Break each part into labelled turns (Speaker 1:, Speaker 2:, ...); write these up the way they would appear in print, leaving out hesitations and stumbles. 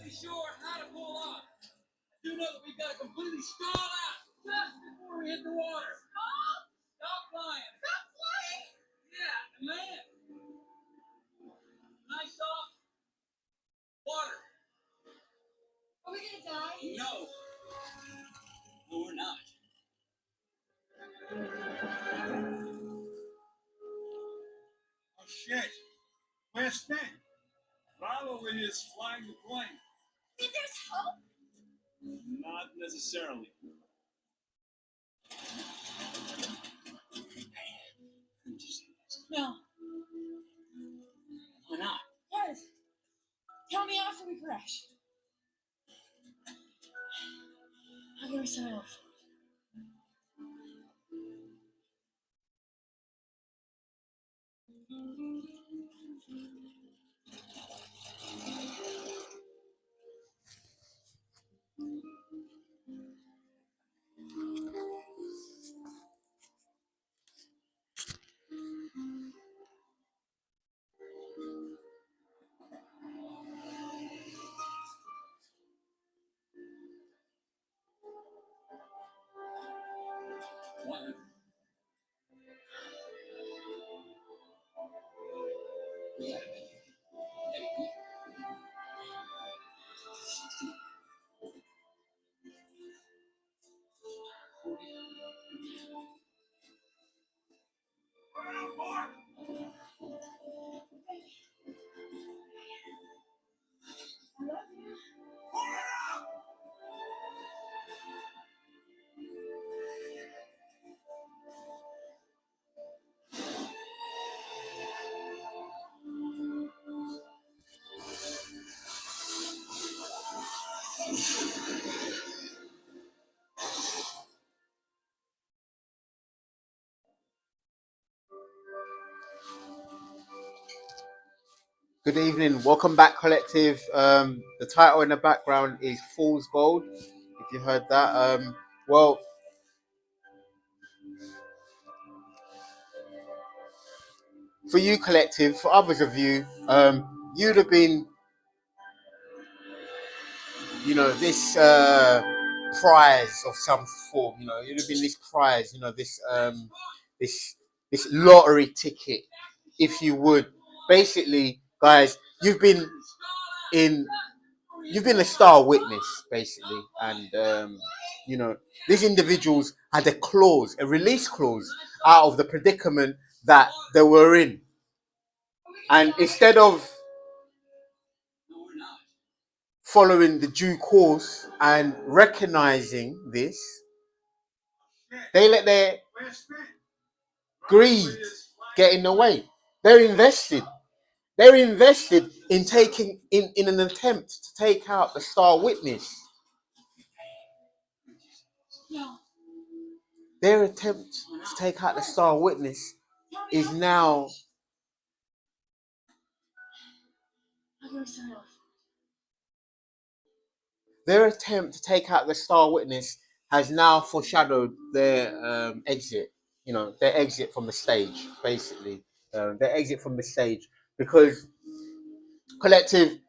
Speaker 1: sure how to pull off. I do know that we've got to completely stall out just before we hit the water. Stop flying. Stop flying? Yeah, and land. Nice soft water.
Speaker 2: Are we gonna die?
Speaker 1: No. No, we're not.
Speaker 3: Oh shit. Where's Ben?
Speaker 1: Probably is flying the plane.
Speaker 2: Think there's hope?
Speaker 1: Not necessarily.
Speaker 2: No.
Speaker 1: Why not?
Speaker 2: Yes. Tell me after we crash. I'll give her sign off.
Speaker 1: One. We gotta be. Hey.
Speaker 2: I love you.
Speaker 4: Good evening, welcome back, collective. The title in the background is Fool's Gold. If you heard that, well, for you, collective, for others of you, you'd have been, this prize of some form. You'd have been this prize. This lottery ticket, if you would. Basically, guys, you've been a star witness, basically, and these individuals had a release clause out of the predicament that they were in, and instead of following the due course and recognizing this, they let their greed get in the way. They're invested in taking in an attempt to take out the star witness.
Speaker 2: No.
Speaker 4: Their attempt to take out the star witness is now
Speaker 2: I'll give her sign off.
Speaker 4: their attempt to take out the star witness has now foreshadowed their exit. Their exit from the stage, basically. Their exit from the stage, because collective,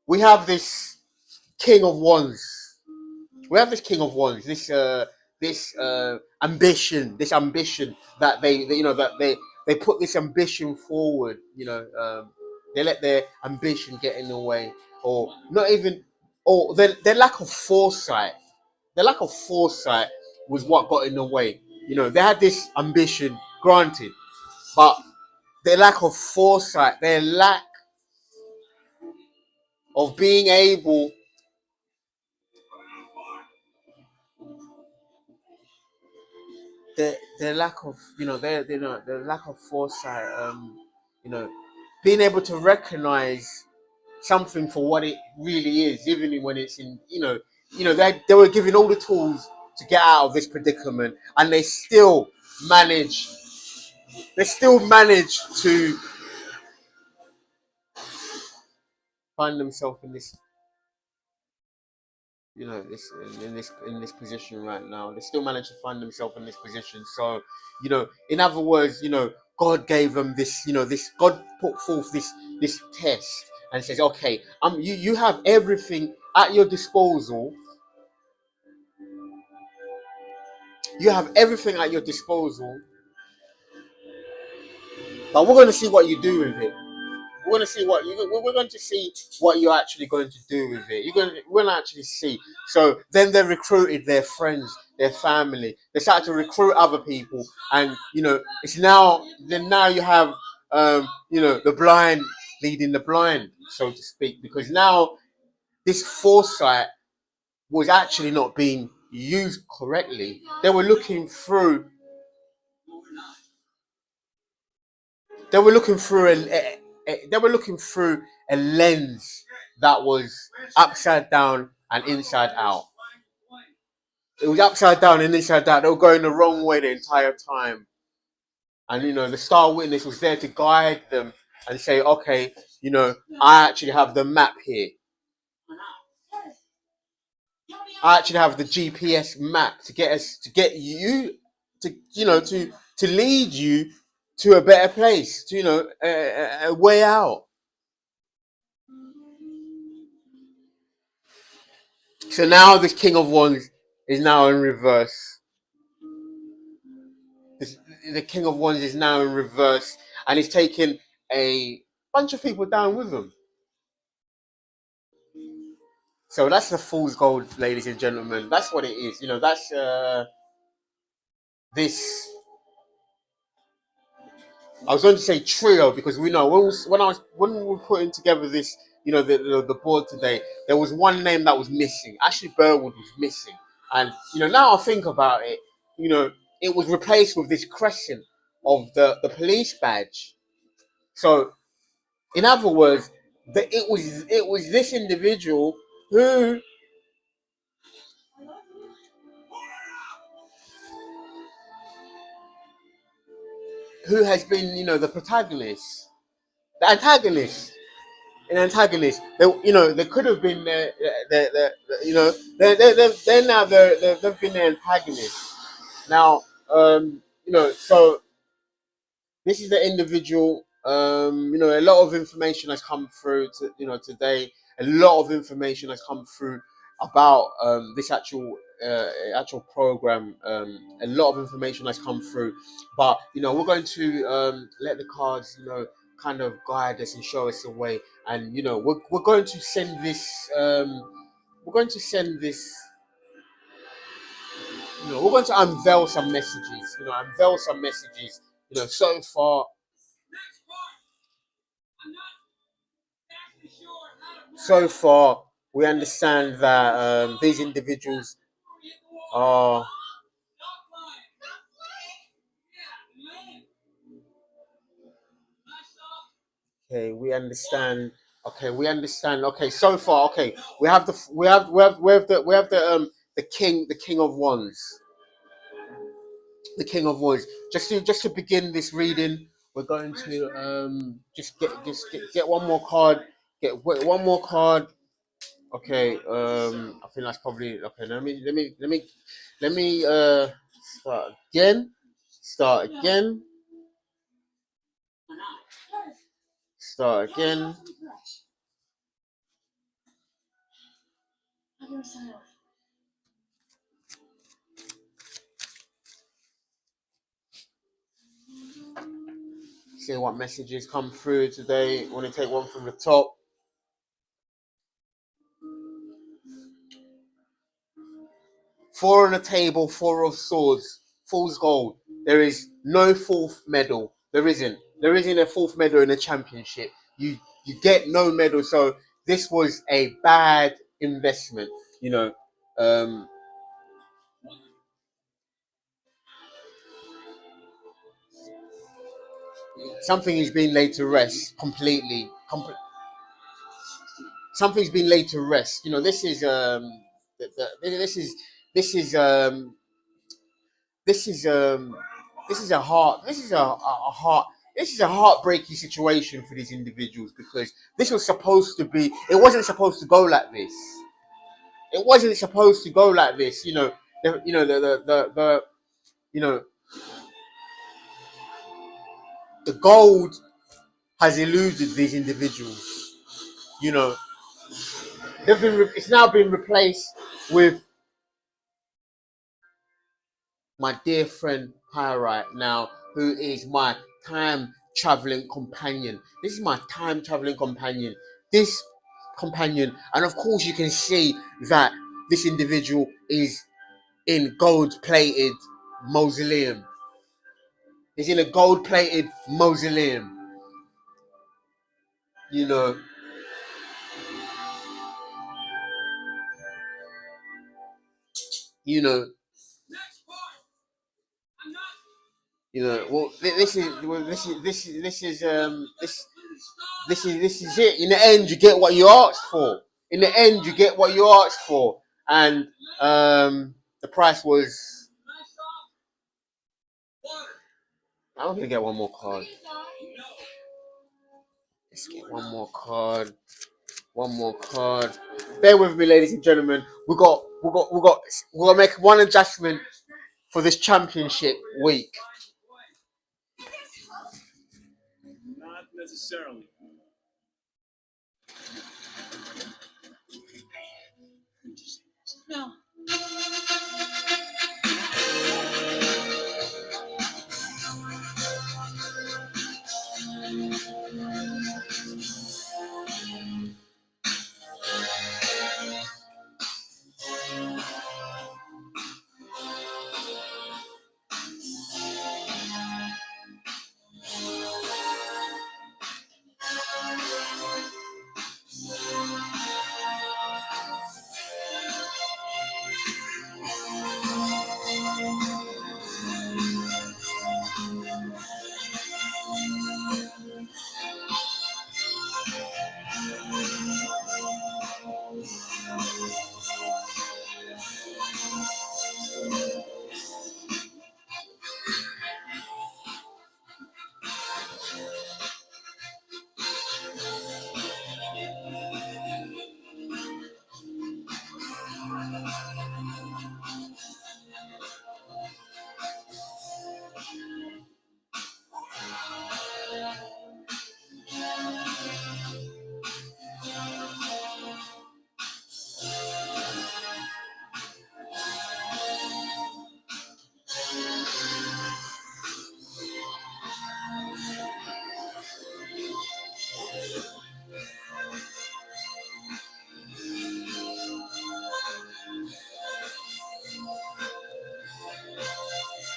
Speaker 4: we have this king of wands. This ambition, that they put this ambition forward. They let their ambition get in the way, or not even, or their lack of foresight. Their lack of foresight was what got in the way. They had this ambition, granted, but their lack of foresight, their lack of being able their lack of their lack of foresight, being able to recognize something for what it really is, even when it's in they were given all the tools to get out of this predicament, and they still managed to find themselves in this in this position right now. They still manage to find themselves in this position. So, in other words, God gave them this, God put forth this test, and says, okay, you have everything at your disposal. You have everything at your disposal, but we're going to see what you do with it. We're going to see we're going to see what you're actually going to do with it. We're going to actually see. So then they recruited their friends, their family. They started to recruit other people, and it's now. Then now you have the blind leading the blind, so to speak, because now this foresight was actually not being used correctly. They were looking through. They were looking through they were looking through a lens that was upside down and inside out. It was upside down and inside out. They were going the wrong way the entire time. And the star witness was there to guide them and say, okay, I actually have the map here. I actually have the GPS map to get you to lead you to a better place, to a way out. So now this King of Wands is now in reverse. The King of Wands is now in reverse, and he's taking a bunch of people down with him. So that's the fool's gold, ladies and gentlemen. That's what it is. That's this. I was going to say trio because we know when we were putting together this, the board today, there was one name that was missing. Ashleigh Burwood was missing, and now I think about it, it was replaced with this crescent of the police badge. So, in other words, it was this individual who has been, the protagonist, the antagonist. An antagonist. They could have been they're now they've been the antagonist. Now, so this is the individual. A lot of information has come through today. A lot of information has come through about this actual program. A lot of information has come through, but we're going to let the cards kind of guide us and show us the way. And we're going to send this. We're going to send this. We're going to unveil some messages. Unveil some messages. So far. So far, we understand that these individuals are. Okay, we understand. Okay, we understand. Okay, so far, okay, we have the king of wands, the king of wands. Just to begin this reading, we're going to get one more card. Get one more card. Okay, I think that's probably okay. Let me start again. Start again. Start again.
Speaker 2: I'm gonna sign off.
Speaker 4: See what messages come through today. Want to take one from the top. Four on the table, four of swords, fool's gold. There is no fourth medal. There isn't. There isn't a fourth medal in a championship. You get no medal. So this was a bad investment. Um, something is being laid to rest completely. Something's been laid to rest. This is this is this is this is this is a heart this is a heart this is a heartbreaking situation for these individuals, because this was supposed to be, it wasn't supposed to go like this. It wasn't supposed to go like this. The you know the gold has eluded these individuals. You know, it's now been replaced with my dear friend Pyrite now, who is my time traveling companion. This is my time traveling companion. This companion, and of course, you can see that this individual is in gold plated mausoleum. He's in a gold plated mausoleum. You know, you know,
Speaker 1: Next part. I'm not
Speaker 4: well, this is it. In the end, you get what you asked for. In the end, you get what you asked for, and the price was.
Speaker 1: nice off. Water.
Speaker 4: I'm gonna get one more card.
Speaker 1: No.
Speaker 4: Let's get one more card. One more card. Bear with me, ladies and gentlemen. We gotta make one adjustment for this championship week.
Speaker 3: Not necessarily.
Speaker 2: No.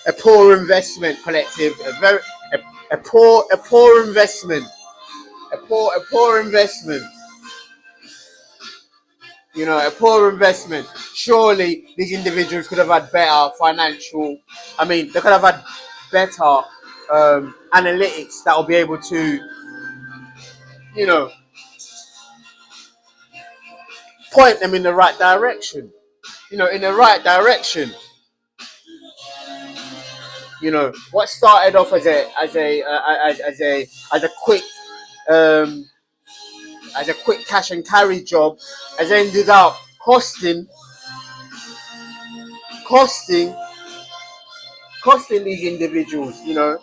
Speaker 4: A poor investment, collective. A poor investment. A poor investment. You know, a poor investment. Surely these individuals could have had better financial. I mean, they could have had better analytics that will be able to, you know, point them in the right direction. You know, in the right direction. You know, what started off as a quick um, as a quick cash and carry job has ended up costing these individuals. You know,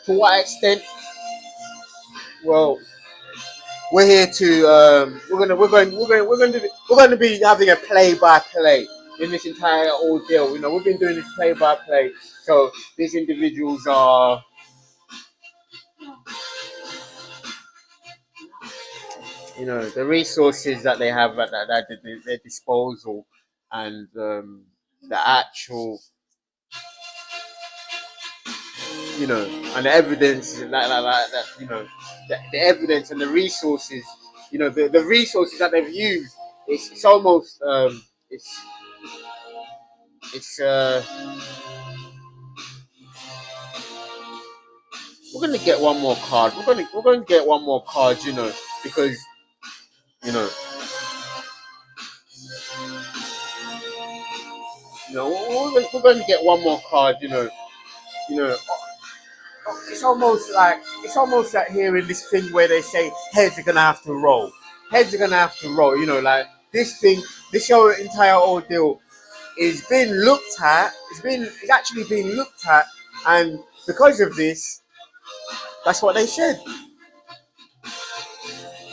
Speaker 4: to what extent? Well, we're here to we're going to be having a play by play in this entire ordeal. You know, we've been doing this play by play, so these individuals are, you know, the resources that they have at their disposal, and the actual, you know, and the evidence that you know, the evidence and the resources, you know, the resources that they've used. It's almost it's we're gonna get one more card. We're going to get one more card, you know, because, you know, we're going to get one more card, you know. It's almost like hearing this thing where they say heads are gonna have to roll. Heads are gonna have to roll. You know, like this whole entire ordeal is being looked at. It's actually being looked at, and because of this, that's what they said.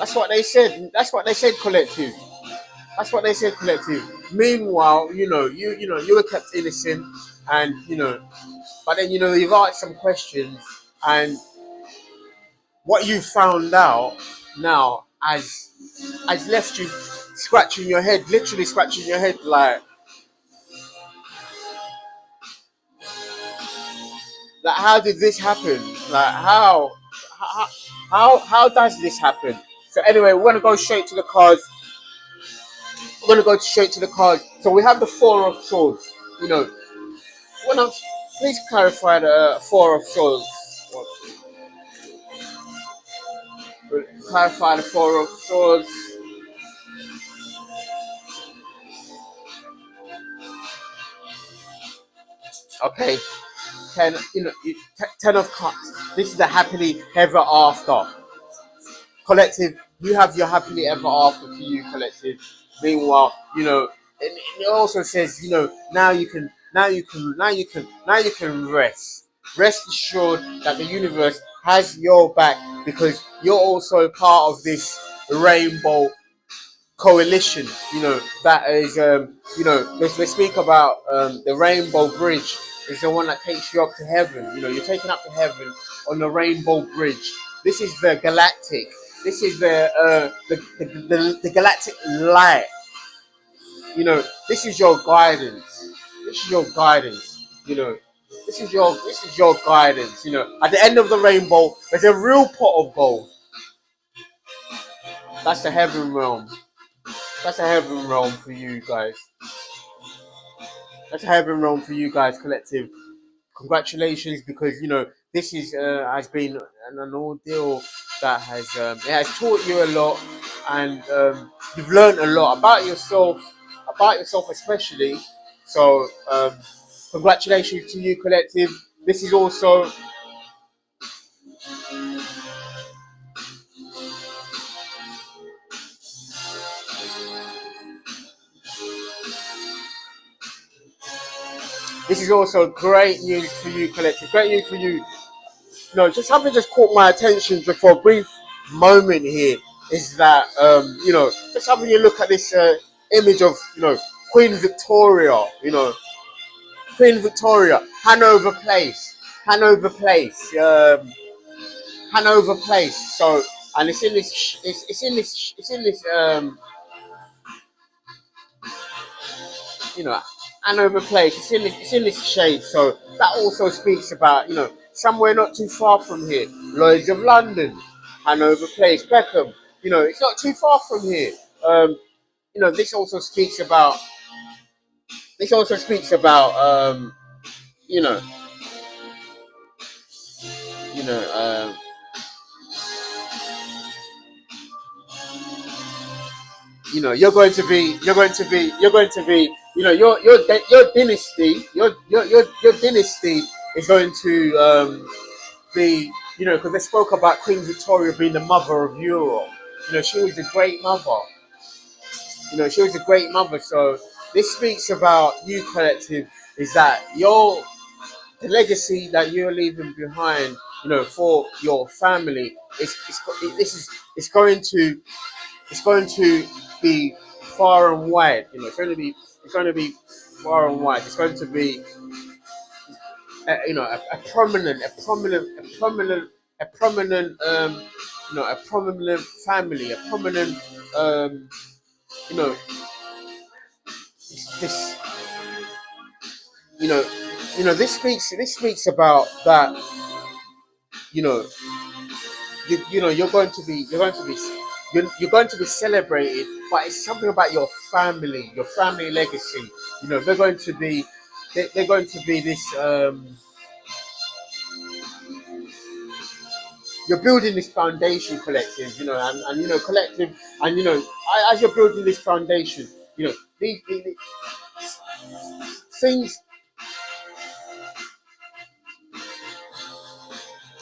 Speaker 4: That's what they said. That's what they said, collective. That's what they said, collective. Meanwhile, you were kept innocent, and but then you've asked some questions, and what you found out now has left you scratching your head, literally scratching your head, like how did this happen? Like how does this happen? So anyway, we're gonna go straight to the cards. We're gonna go straight to the cards. So we have the Four of Swords. When I'm, please clarify the Four of Swords. Clarify the Four of Swords. Okay, ten of Cups. This is a happily ever after. Collective, you have your happily ever after for you, collective. Meanwhile, it also says, now you can rest. Rest assured that the universe has your back because you're also part of this rainbow coalition. That is, they speak about the rainbow bridge is the one that takes you up to heaven. You're taken up to heaven on the rainbow bridge. This is the galactic. This is the galactic light. This is your guidance. This is your guidance. This is your guidance. At the end of the rainbow, there's a real pot of gold. That's the heaven realm. That's a heaven realm for you guys. That's a heaven realm for you guys, collective. Congratulations, because this is has been an ordeal that it has taught you a lot, and you've learned a lot about yourself especially. So congratulations to you, collective. This is also great news for you, collective. Great news for you. Just something just caught my attention just for a brief moment here is that just having you look at this image of Queen Victoria, Queen Victoria, Hanover Place, Hanover Place. So, and it's in this Hanover Place. It's in this shade. So that also speaks about somewhere not too far from here, Lloyd's of London, Hanover Place, Peckham. It's not too far from here. This also speaks about. This also speaks about. You know. You know. You're going to be. Your dynasty. Your dynasty is going to be. Because they spoke about Queen Victoria being the mother of Europe. She was a great mother. She was a great mother. So this speaks about you, collective, is that the legacy that you're leaving behind, for your family, it's going to be far and wide. It's going to be far and wide. It's going to be a prominent family, a prominent you know this this speaks about that. you know you're going to be celebrated, but it's something about your family legacy. They're going to be they're going to be this you're building this foundation, collective, collective, and as you're building this foundation, these things,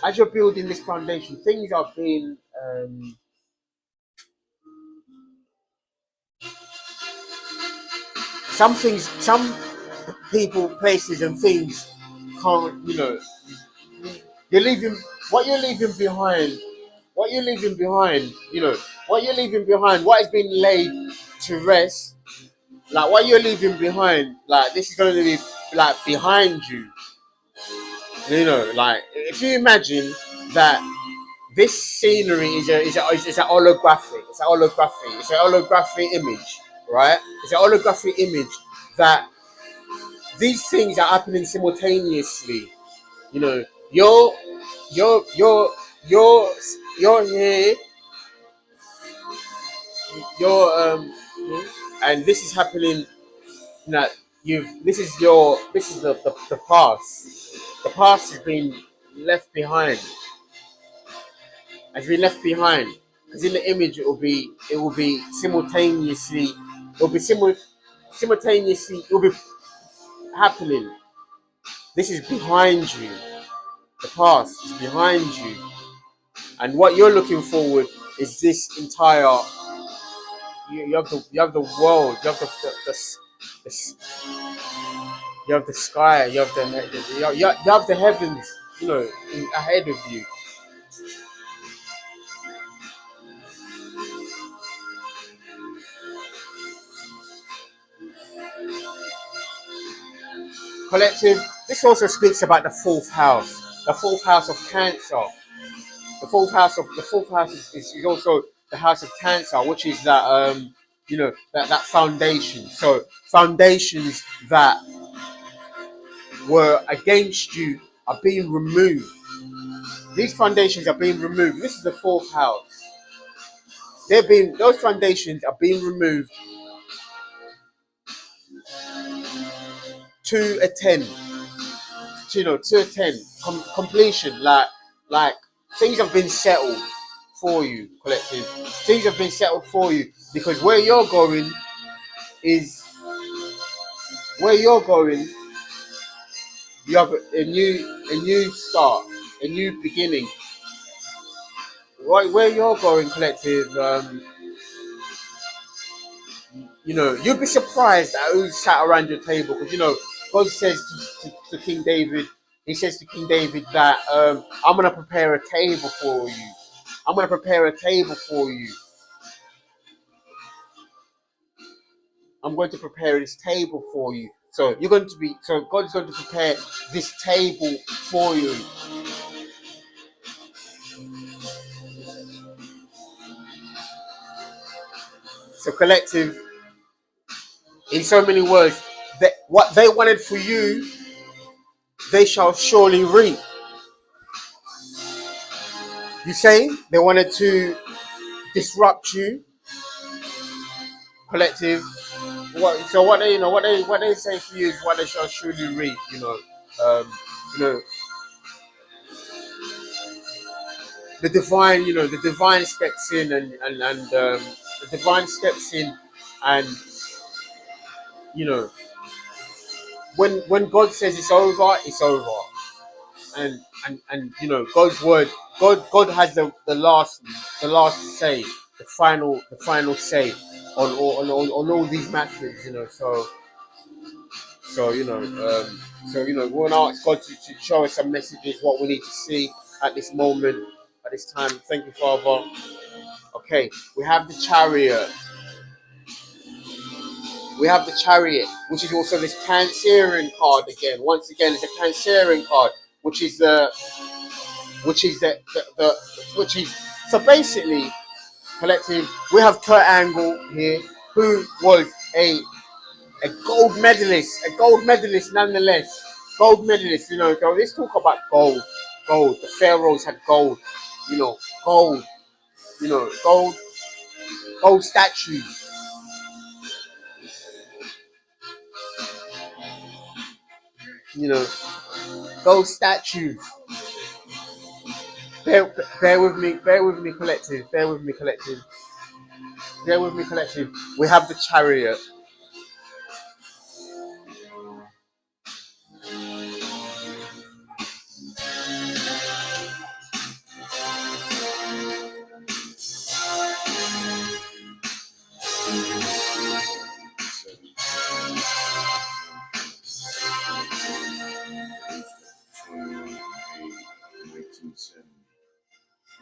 Speaker 4: as you're building this foundation, things are being some people, places, and things can't. You're leaving what you're leaving behind. what you're leaving behind, you know, what you're leaving behind, what has been laid to rest, like what you're leaving behind, like this is going to be like behind you. You know, like if you imagine that this scenery is a holographic, it's a holographic image, right? It's a holographic image that these things are happening simultaneously. You know, you're you're you're you're you're here, you're and this is happening. You know, this is the past. The past has been left behind. Has been left behind because in the image it will be simultaneously. It will be simultaneously. It will be happening. This is behind you. The past is behind you, and what you're looking forward is this entire. You have the world. You have the you have the sky. You have the heavens. You know, ahead of you. Collective. This also speaks about the fourth house of Cancer. The fourth house is also the house of Cancer, which is that you know that foundation. So foundations that were against you are being removed. These foundations are being removed. This is the fourth house. Those foundations are being removed to a 10. You know, to a 10 completion. Like things have been settled for you, collective. Things have been settled for you because is where you're going. You have a new start, a new beginning. Right where you're going, collective. You know, you'd be surprised at who's sat around your table because you know God says to King David. He says to King David that I'm gonna prepare a table for you. I'm gonna prepare a table for you. I'm going to prepare this table for you. So God is going to prepare this table for you. So collective, in so many words, that what they wanted for you, they shall surely reap. You say they wanted to disrupt you, collective. What they say for you is what they shall surely reap. You know the divine steps in and the divine steps in and you know when God says it's over, it's over. And you know God's word, God has the last say, the final say on all these matters, you know. So you know we want to ask God to show us some messages, what we need to see at this moment, at this time. Thank you, Father. Okay, we have the chariot. We have the chariot, which is also this Cancerian card again. Once again, it's a Cancerian card, which is which is the which is so basically collective. We have Kurt Angle here, who was a gold medalist nonetheless, gold medalist. You know, so let's talk about gold. Gold. The pharaohs had gold. You know, gold. You know, gold statues. You know, gold statues. Bear with me, collective. Bear with me, collective. Bear with me, collective. We have the chariot.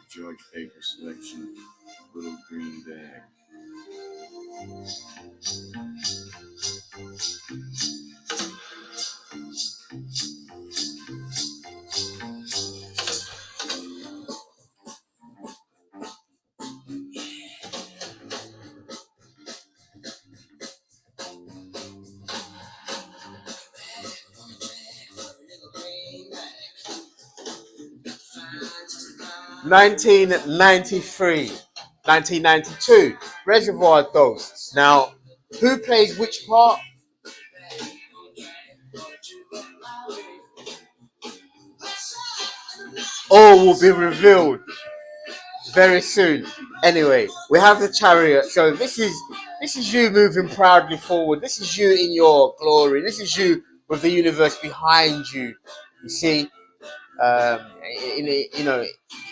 Speaker 3: George Paper selection, little green bag.
Speaker 4: (1993), 1992, Reservoir Dogs. Now, who plays which part? All will be revealed very soon. Anyway, we have the chariot. So this is you moving proudly forward. This is you in your glory. This is you with the universe behind you. You see,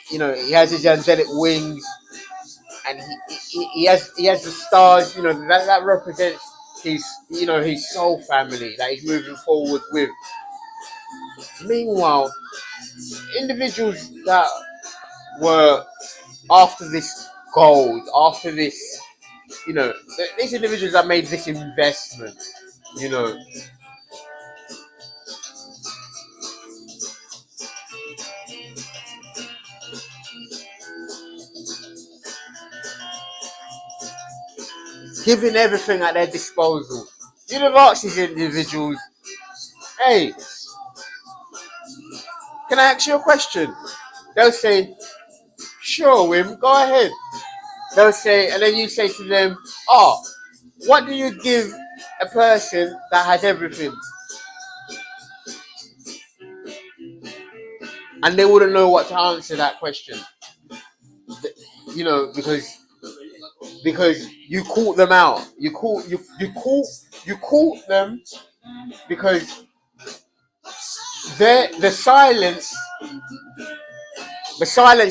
Speaker 4: he has his angelic wings, and he has the stars. You know that represents his soul family that he's moving forward with. Meanwhile, individuals that were after this gold, after this, these individuals that made this investment, giving everything at their disposal. You'd have asked these individuals, hey, can I ask you a question? They'll say, sure, Wim, go ahead. They'll say, and then you say to them, oh, what do you give a person that has everything? And they wouldn't know what to answer that question. Because you caught them out. You caught them because the silence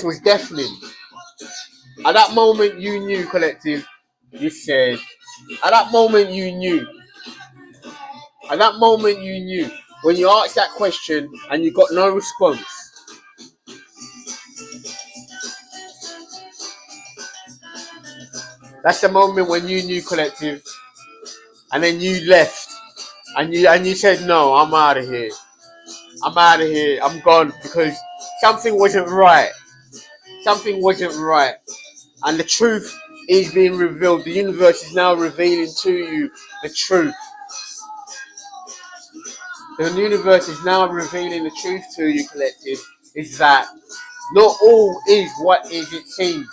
Speaker 4: was deafening. At that moment you knew, collective, you said, at that moment you knew. When you asked that question and you got no response. That's the moment when you knew, collective, and then you left, and you said, no, I'm out of here, I'm gone, because something wasn't right, and the truth is being revealed. The universe is now revealing to you the truth. The universe is now revealing the truth to you, collective, is that not all is what is it seems.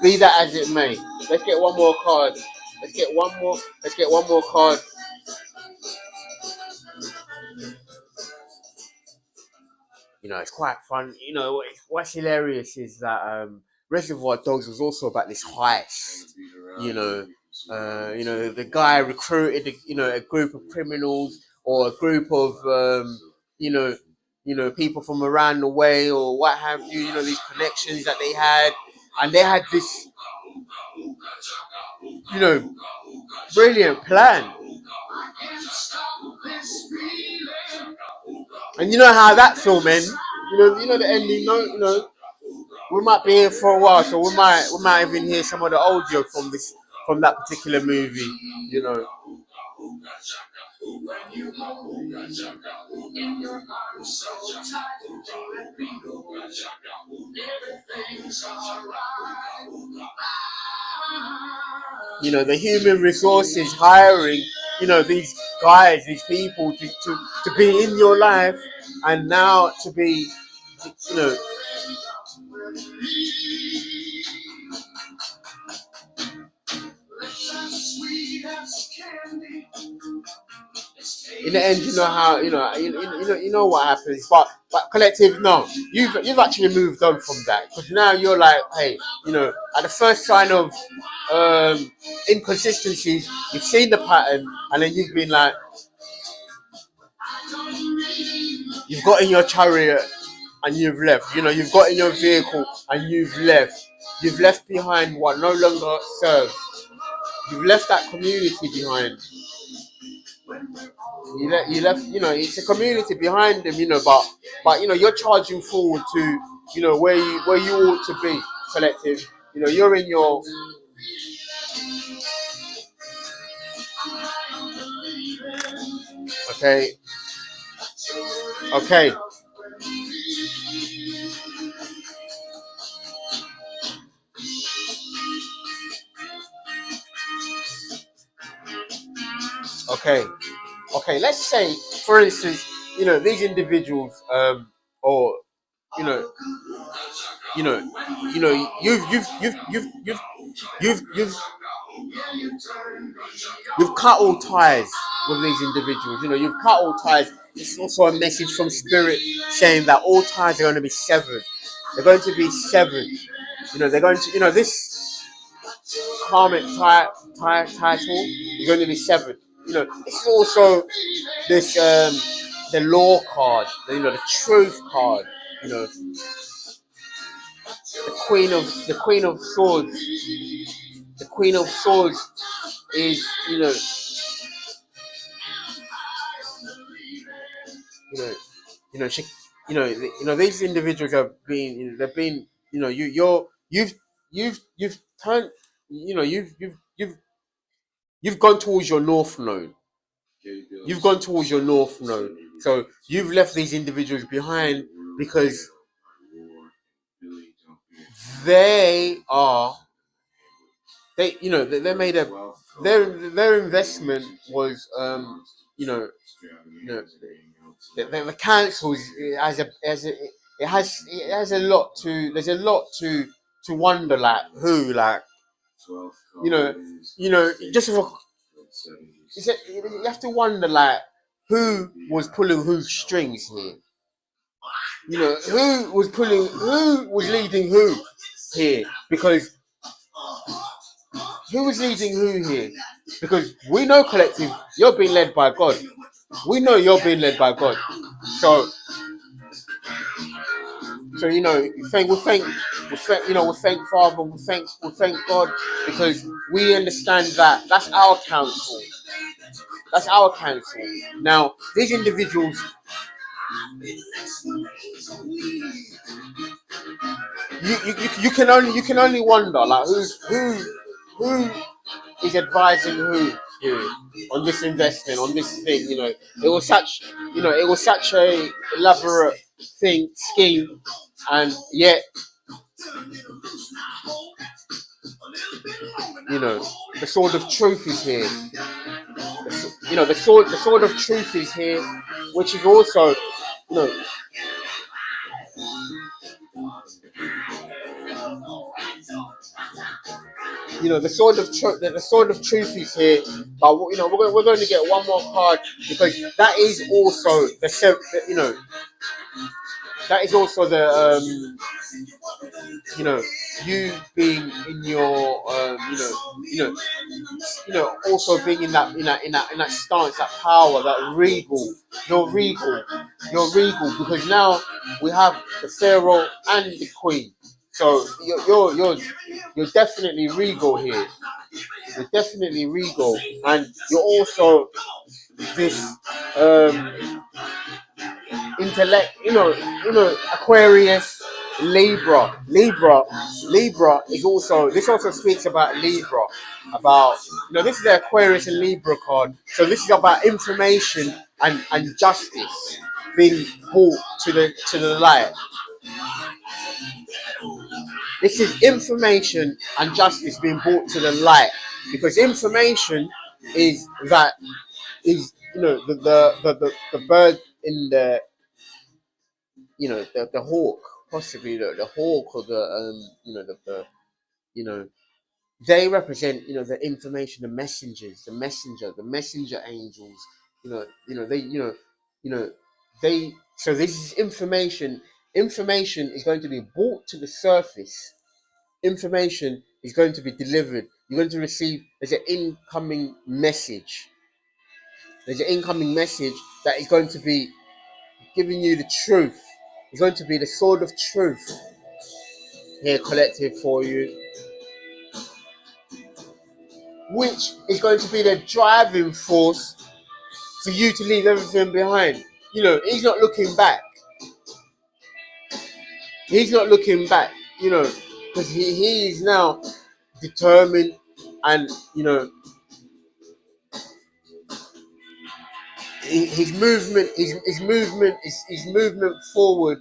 Speaker 4: Be that as it may. Let's get one more card. Let's get one more card. It's quite fun. What's hilarious is that Reservoir Dogs was also about this heist. The guy recruited a group of criminals or a group of people from around the way or what have you. These connections that they had, and they had this brilliant plan. And you know how that film ends. The ending. We might be here for a while, so we might even hear some of the audio from that particular movie. The human resources hiring, these guys, these people to be in your life, and now to be, in the end, you know what happens. But collective, no, you've actually moved on from that, because now you're like, hey, at the first sign of inconsistencies, you've seen the pattern, and then you've been like, you've got in your chariot and you've left. You've got in your vehicle and you've left. You've left behind what no longer serves. You've left that community behind. You left, it's a community behind them, but you're charging forward to, where you ought to be, collective. You're in your, okay, okay, okay, okay. Let's say, for instance, these individuals, or you know, you know, you've you've cut all ties with these individuals. You've cut all ties. It's also a message from Spirit saying that all ties are going to be severed. They're going to be severed. They're going to, this karmic title is going to be severed. This is also this the law card, the truth card. The Queen of Swords. The Queen of Swords is, you know, she, these individuals have been, they've been, you've turned, you've gone towards your north node. You've gone towards your north node. So you've left these individuals behind because they are, they made their investment was, the councils it has a lot to, there's a lot to wonder, like who, like, just for, you have to wonder, like, who was pulling whose strings here. Who was leading who here, because who was leading who here, because we know, collective, you're being led by God. We know you're being led by God. So we thank Father, we thank God, because we understand that that's our counsel. That's our counsel. Now, these individuals, you can only wonder, like, who is advising who here on this investment, on this thing. It was such a elaborate scheme, and yet, the sword of truth is here. The sword of truth is here, which is also, the sword of truth is here. But we're going to get one more card, because that is also that is also the you being in your also being in that stance, that power, that regal. You're regal, because now we have the Pharaoh and the Queen. So you're definitely regal here. You're definitely regal, and you're also this intellect. Aquarius, Libra is also. This also speaks about Libra. About, this is the Aquarius and Libra card. So this is about information and justice being brought to the light. This is information and justice being brought to the light, because information is the bird in the, the hawk, possibly the hawk, or they represent, the information, the messengers, the messenger angels. They so this is information. Information is going to be brought to the surface. Information is going to be delivered. You're going to receive, there's an incoming message. There's an incoming message that is going to be giving you the truth. It's going to be the sword of truth here, collective, for you, which is going to be the driving force for you to leave everything behind. You know, he's not looking back. He's not looking back, you know, because he is now determined, and you know his movement, his movement forward,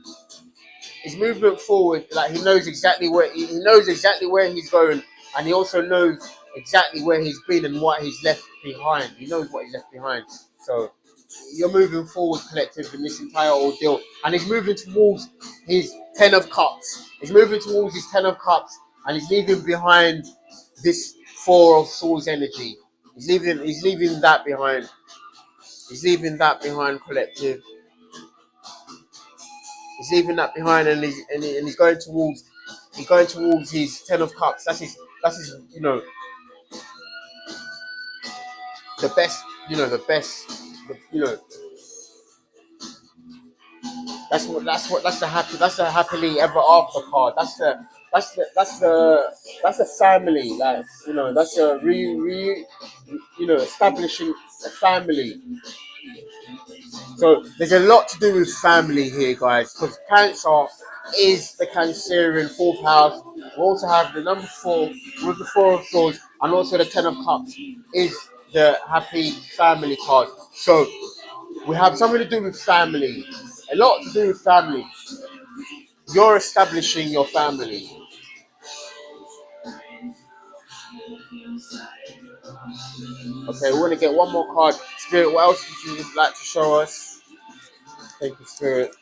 Speaker 4: like he knows exactly where he's going, and he also knows exactly where he's been and what he's left behind. He knows what he's left behind. So you're moving forward, collective, in this entire ordeal, and he's moving towards his 10 of Cups. He's moving towards his 10 of Cups, and he's leaving behind this 4 of Swords energy. He's leaving that behind. He's leaving that behind, collective. He's leaving that behind, and he's going towards his 10 of Cups. That's his the best, you know, that's the happily ever after card. That's the family, like, you know, that's a establishing a family. So there's a lot to do with family here, guys, because Cancer is the Cancerian 4th house. We also have the number 4 with the 4 of Swords, and also the 10 of Cups is the happy family card. So we have something to do with family, a lot to do with family. You're establishing your family. Okay, we're gonna get one more card. Spirit, what else would you like to show us? Thank you, Spirit.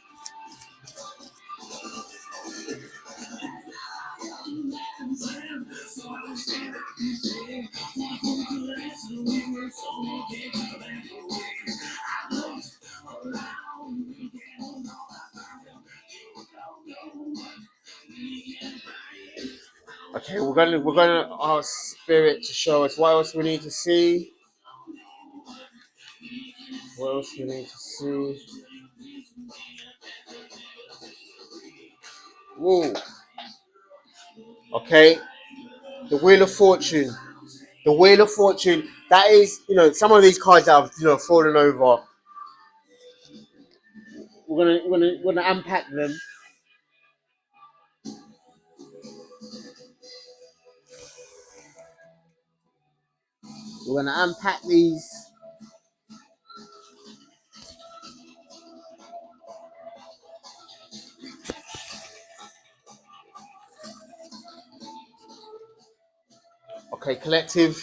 Speaker 4: Okay, we're gonna ask Spirit to show us what else we need to see. What else we need to see? Whoa. Okay, the Wheel of Fortune. The Wheel of Fortune. That is, you know, some of these cards that have, you know, fallen over. We're gonna unpack them. We're gonna unpack these. Okay, collective.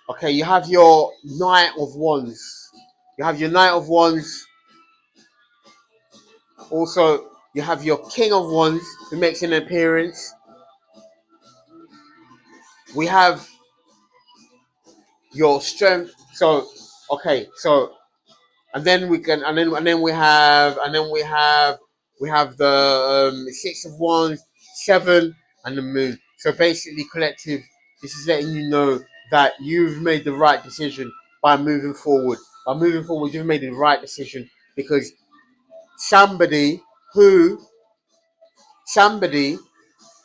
Speaker 4: Okay, you have your Knight of Wands. You have your Knight of Wands. Also, you have your King of Wands who makes an appearance. We have your Strength. So, okay, so and then we can, and then we have the 6 of Wands, 7, and the Moon. So basically, collective, this is letting you know that you've made the right decision by moving forward. By moving forward, you've made the right decision, because somebody who somebody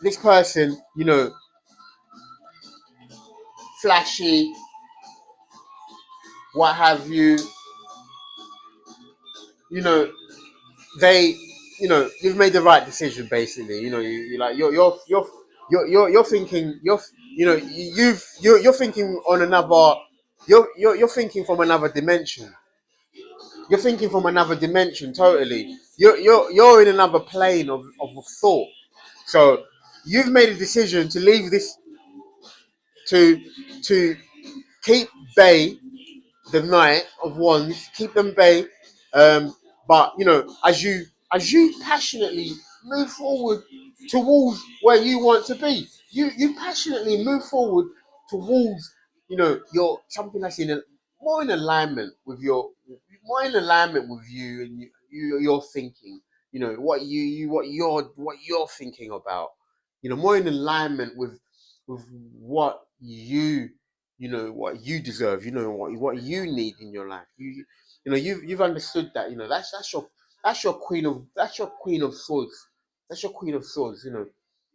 Speaker 4: this person, you know, flashy, what have you, you know, they, you know, you've made the right decision. Basically, you know, you like you're thinking, you know, you're thinking on another, you're thinking from another dimension. You're thinking from another dimension totally. You're in another plane of thought. So you've made a decision to leave this, to to keep bay the Knight of Wands, keep them bay. But you know, as you passionately move forward towards where you want to be, you passionately move forward towards, you know, your something that's more in alignment with you and your thinking. You know what you're thinking about. You know, more in alignment with what you know, what you deserve, you know, what you need in your life. You know, you've understood that, you know, that's your Queen of Swords. That's your Queen of Swords, you know.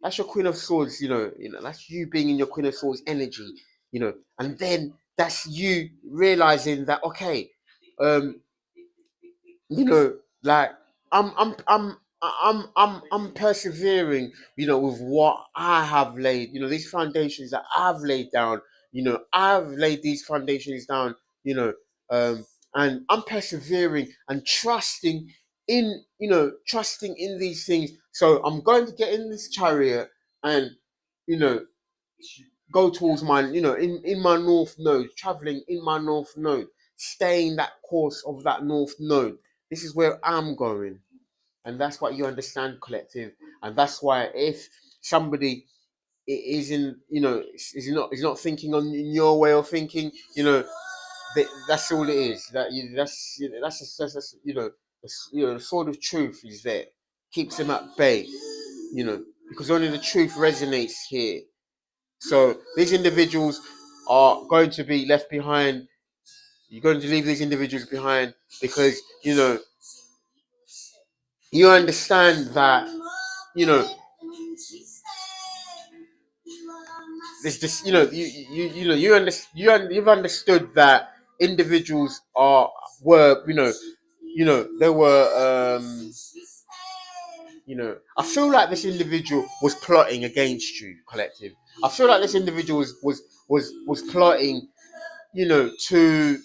Speaker 4: That's your Queen of Swords, you know, that's you being in your Queen of Swords energy, you know. And then that's you realizing that, okay, you know, like I'm persevering, you know, with what I have laid, you know, these foundations that I've laid down, you know, I've laid these foundations down, you know, and I'm persevering and trusting in, you know, trusting in these things. So I'm going to get in this chariot and, you know, go towards my, you know, in my north node, traveling in my north node, staying that course of that north node. This is where I'm going. And that's what you understand, collective. And that's why if somebody isn't, you know, is not thinking on in your way of thinking, you know, that's all it is. That's you know, the sword of truth is there, keeps them at bay, you know, because only the truth resonates here. So these individuals are going to be left behind. You're going to leave these individuals behind because, you know, you understand that, you know, there's this, you know, you've understood that individuals were, you know, they were, you know, I feel like this individual was plotting against you, collective. I feel like this individual was plotting, you know, to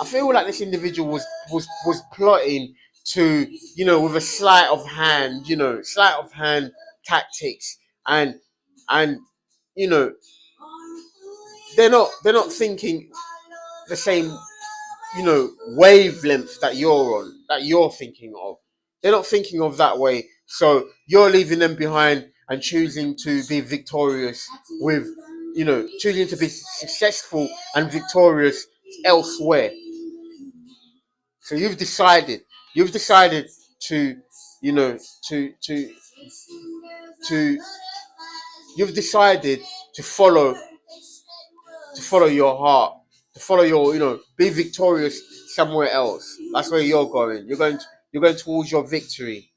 Speaker 4: I feel like this individual was plotting to, you know, with a sleight of hand, you know, sleight of hand tactics, and you know, they're not thinking the same, you know, wavelength that you're on, that you're thinking of. They're not thinking of that way. So you're leaving them behind and choosing to be victorious with, you know, choosing to be successful and victorious elsewhere. So you've decided to, you know, to you've decided to follow your heart, to follow your, you know, be victorious somewhere else. That's where you're going. You're going towards your victory.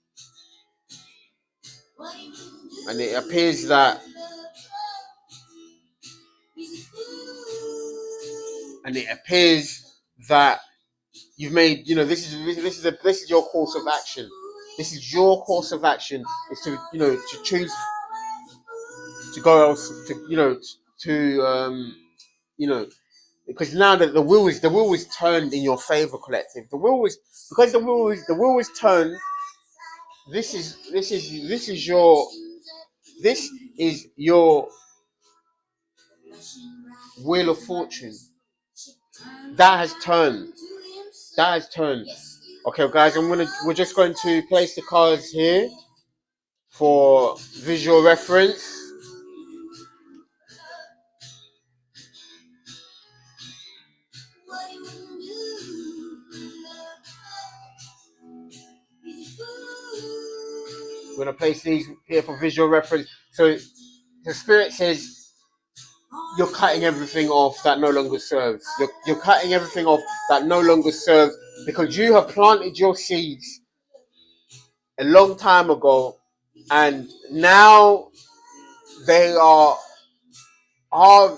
Speaker 4: And it appears that you've made, you know, this is your course of action. This is your course of action, is to, you know, to choose to go else, to, you know, to you know, because now that the will is turned in your favor, collective. The will is, because the will is turned. This is your wheel of fortune that has turned. That has turned. Okay, guys, we're just going to place the cards here for visual reference. We're going to place these here for visual reference. So the spirit says you're cutting everything off that no longer serves. You're cutting everything off that no longer serves, because you have planted your seeds a long time ago, and now they are,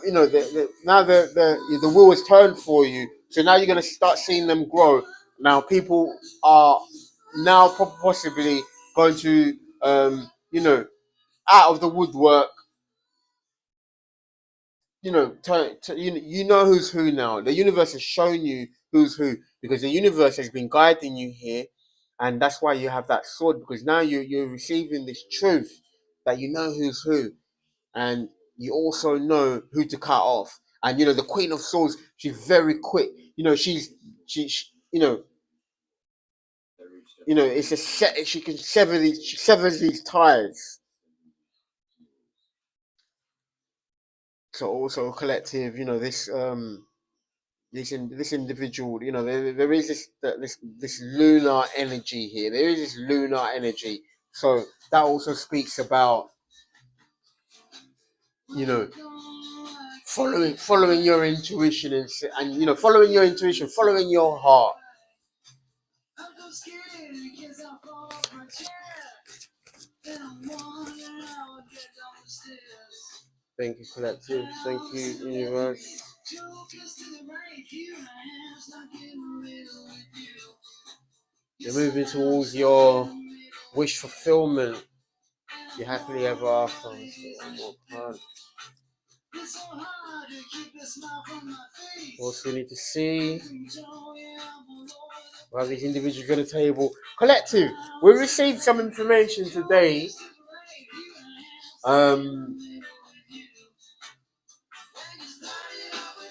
Speaker 4: you know, now the wheel is turned for you. So now you're going to start seeing them grow. Now people are now possibly going to, you know, out of the woodwork, you know, you know who's who now. The universe has shown you who's who, because the universe has been guiding you here, and that's why you have that sword, because now you're receiving this truth that you know who's who, and you also know who to cut off. And you know, the Queen of Swords, she's very quick. You know, she you know, it's a set. She can sever these. She severs these ties. So also collective, you know, this individual, you know, there is this lunar energy here. There is this lunar energy. So that also speaks about, you know, following your intuition, and you know, following your intuition, following your heart. Thank you, collective. Thank you, universe. You're moving towards your wish fulfillment. You're happily ever after. Let's get one more card. Also, we need to see. We have these individuals on the table. Collective. We received some information today.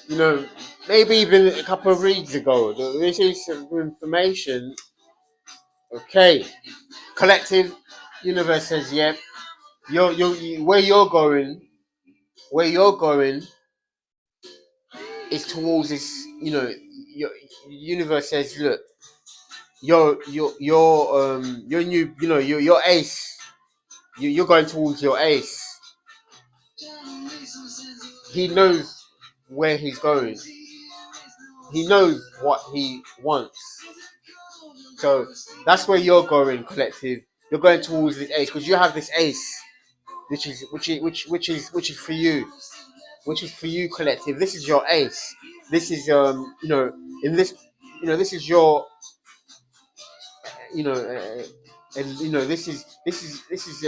Speaker 4: You know, maybe even a couple of reads ago, we received some information. Okay, collective. Universe says, "Yep, where you're going is towards this. You know, your universe says, look, you're new. You know, your ace. You're going towards your ace. He knows where he's going. He knows what he wants. So that's where you're going, collective. You're going towards this ace because you have this ace, which is for you, which is for you, collective. This is your ace. This is this is your this is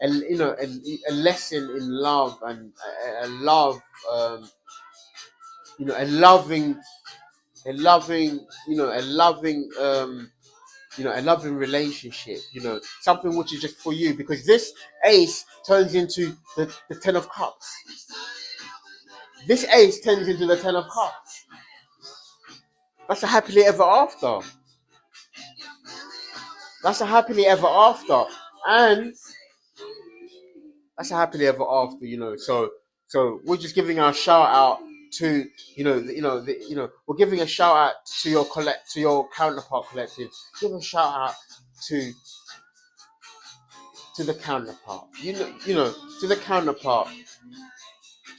Speaker 4: a lesson in love and a love a loving a loving a loving relationship, something which is just for you, because this ace turns into the 10 of cups. This ace turns into the 10 of cups. That's a happily ever after. That's a happily ever after. And that's a happily ever after, So we're just giving our shout out to we're giving a shout out to your counterpart, collective. Give a shout out to the counterpart.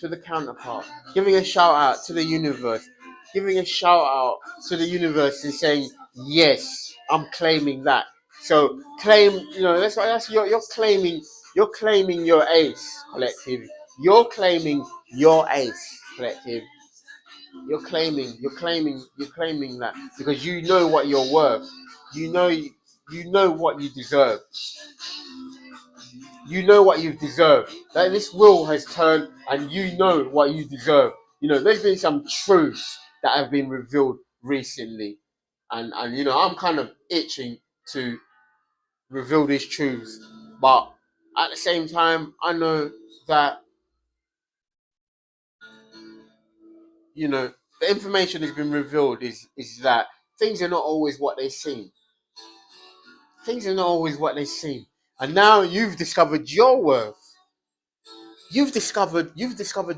Speaker 4: To the counterpart. Giving a shout out to the universe. Giving a shout out to the universe and saying, yes, I'm claiming that. So claim, that's you're claiming your ace, collective. You're claiming your ace, collective. You're claiming that because you know what you're worth. You know what you deserve. You know what you've deserved. That this wheel has turned and you know what you deserve. There's been some truths that have been revealed recently. And I'm kind of itching to reveal these truths. But at the same time, I know that, the information that's been revealed is that things are not always what they seem. Things are not always what they seem. And now you've discovered your worth. You've discovered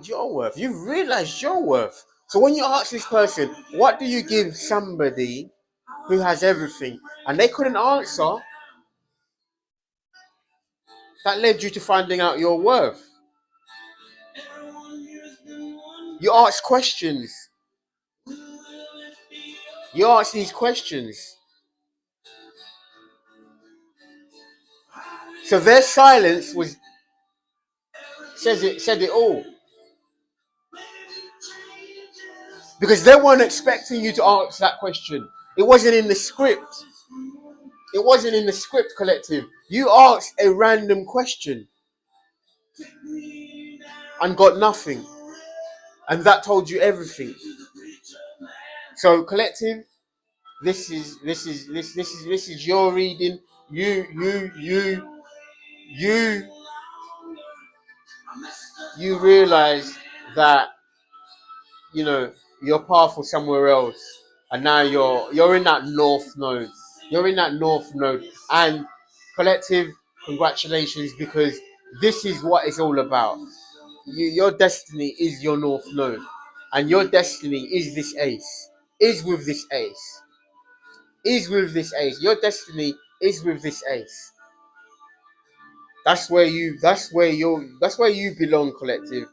Speaker 4: your worth. You've realized your worth. So when you ask this person, what do you give somebody who has everything, and they couldn't answer, that led you to finding out your worth. You ask questions. You ask these questions. So their silence said it all. Because they weren't expecting you to answer that question. It wasn't in the script. It wasn't in the script, collective. You asked a random question and got nothing. And that told you everything. So collective, this is your reading. You realize that you're powerful somewhere else, and now you're in that north node. You're in that north node, and collective, congratulations, because this is what it's all about. Your destiny is your north node, and your destiny is this ace. Is with this ace. Is with this ace. Your destiny is with this ace. That's where you belong, collective.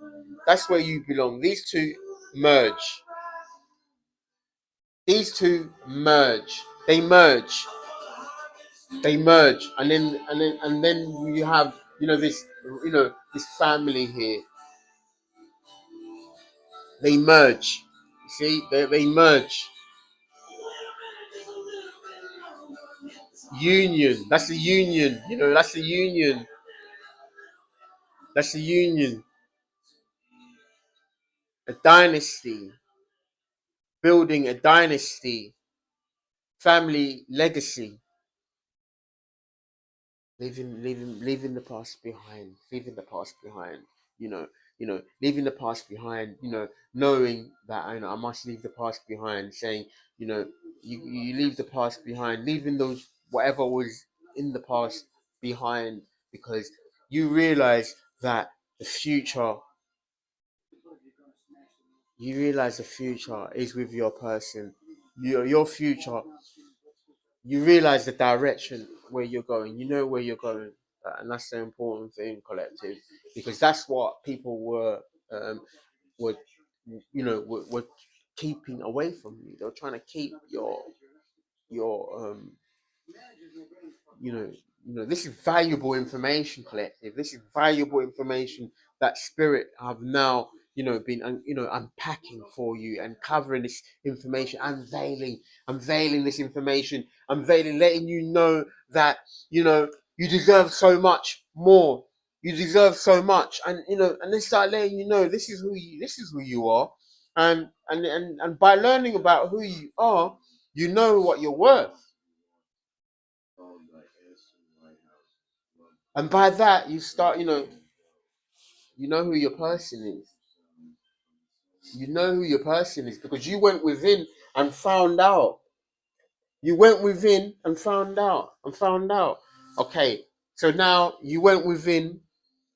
Speaker 4: That's where you belong. These two merge. These two merge. They merge. They merge. And then you have, this family here. They merge. See, they merge. Union. That's the union. You know, that's the union. That's the union. A dynasty. Building a dynasty. Family legacy. Leaving the past behind. Leaving the past behind. You know, leaving the past behind. Knowing that I must leave the past behind. Saying, you leave the past behind, leaving those whatever was in the past behind, because you realize that the future. You realize the future is with your person. Your future. You realize the direction where you're going. You know where you're going, and that's the important thing, collective, because that's what people were were keeping away from you. They're trying to keep your you know this is valuable information, collective. This is valuable information that spirit have now been unpacking for you and covering this information, unveiling this information, letting you know that you deserve so much more. You deserve so much, and they start letting you know this is who you are, and by learning about who you are, you know what you're worth. And by that, you start, you know who your person is. You know who your person is because you went within and found out. You went within and found out. Okay, so now you went within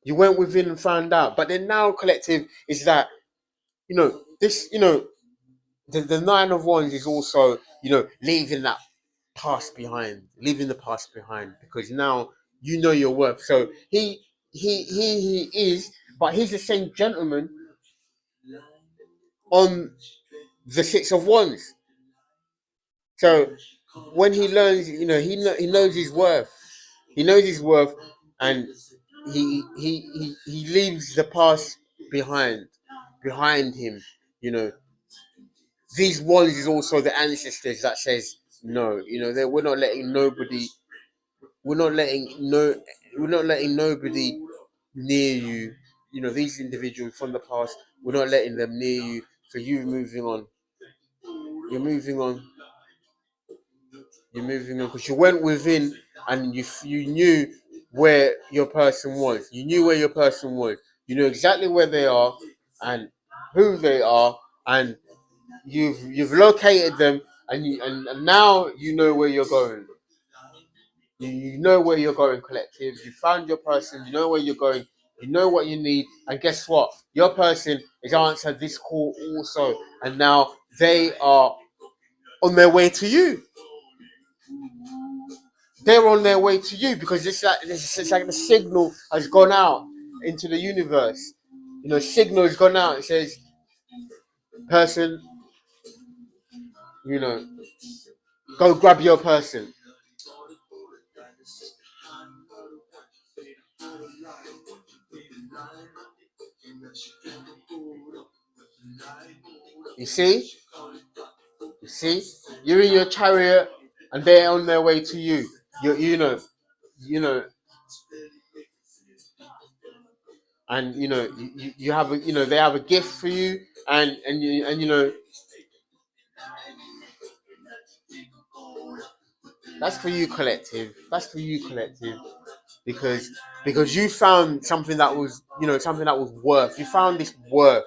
Speaker 4: and found out. But then now, collective, is that, this, the Nine of Wands is also, leaving that past behind, leaving the past behind, because now you know your worth. So he is, but he's the same gentleman on the Six of Wands. So when he learns, he knows his worth. He knows his worth, and he leaves the past behind him. These ones is also the ancestors that says no. That we're not letting nobody. We're not letting no. We're not letting nobody near you. These individuals from the past. We're not letting them near you. So you're moving on. You're moving on. You're moving on because you went within and you knew where your person was. You knew where your person was. You know exactly where they are and who they are, and you've located them, and now you know where you're going. You know where you're going, collective. You found your person. You know where you're going. You know what you need, and guess what? Your person has answered this call also, and now they are on their way to you. They're on their way to you because it's like the signal has gone out into the universe. Signal has gone out. It says, person, go grab your person. You see? You see? You're in your chariot and they're on their way to you. You know, and you have they have a gift for you, and that's for you, collective. That's for you, collective. Because you found something that was something that was worth. You found this worth,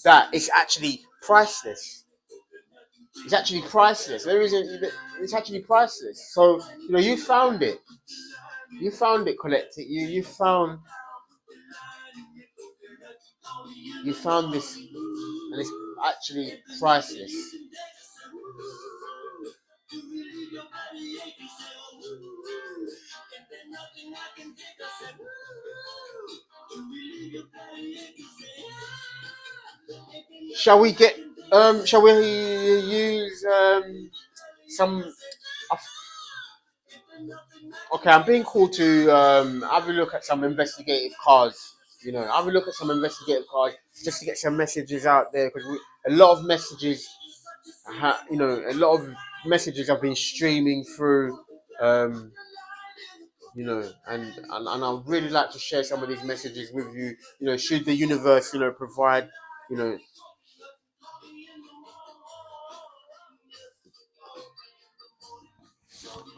Speaker 4: that is actually priceless. It's actually priceless. There isn't. It's actually priceless. So you found it. You found it, collective. You found this, and it's actually priceless. Shall we get? Shall we use some? Okay, I'm being called to have a look at some investigative cards. You know, have a look at some investigative cards just to get some messages out there, because a lot of messages, you know, a lot of messages have been streaming through. You know, and I'd really like to share some of these messages with you. You know, should the universe, you know, provide, you know.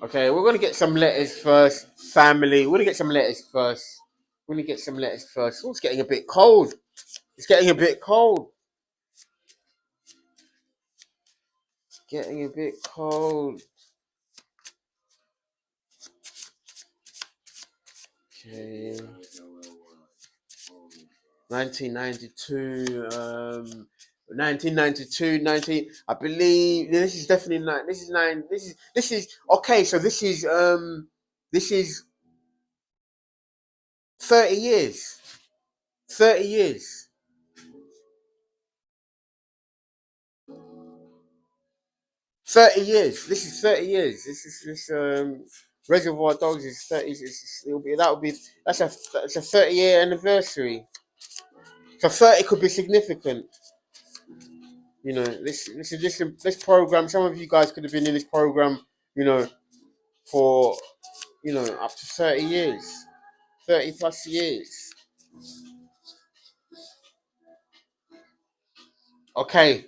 Speaker 4: Okay, we're gonna get some letters first, family. We're gonna get some letters first. We're gonna get some letters first. Oh, it's getting a bit cold. It's getting a bit cold. It's getting a bit cold. Okay. 1992. 1992, 19. I believe this is definitely nine. This is nine. This is okay. So this is 30 years. 30 years. 30 years. This is 30 years. This Reservoir Dogs is 30. It'll be that will be that's a 30-year anniversary. So 30 could be significant. You know, this is just this program. Some of you guys could have been in this program, you know, for up to 30 years, 30 plus years. Okay.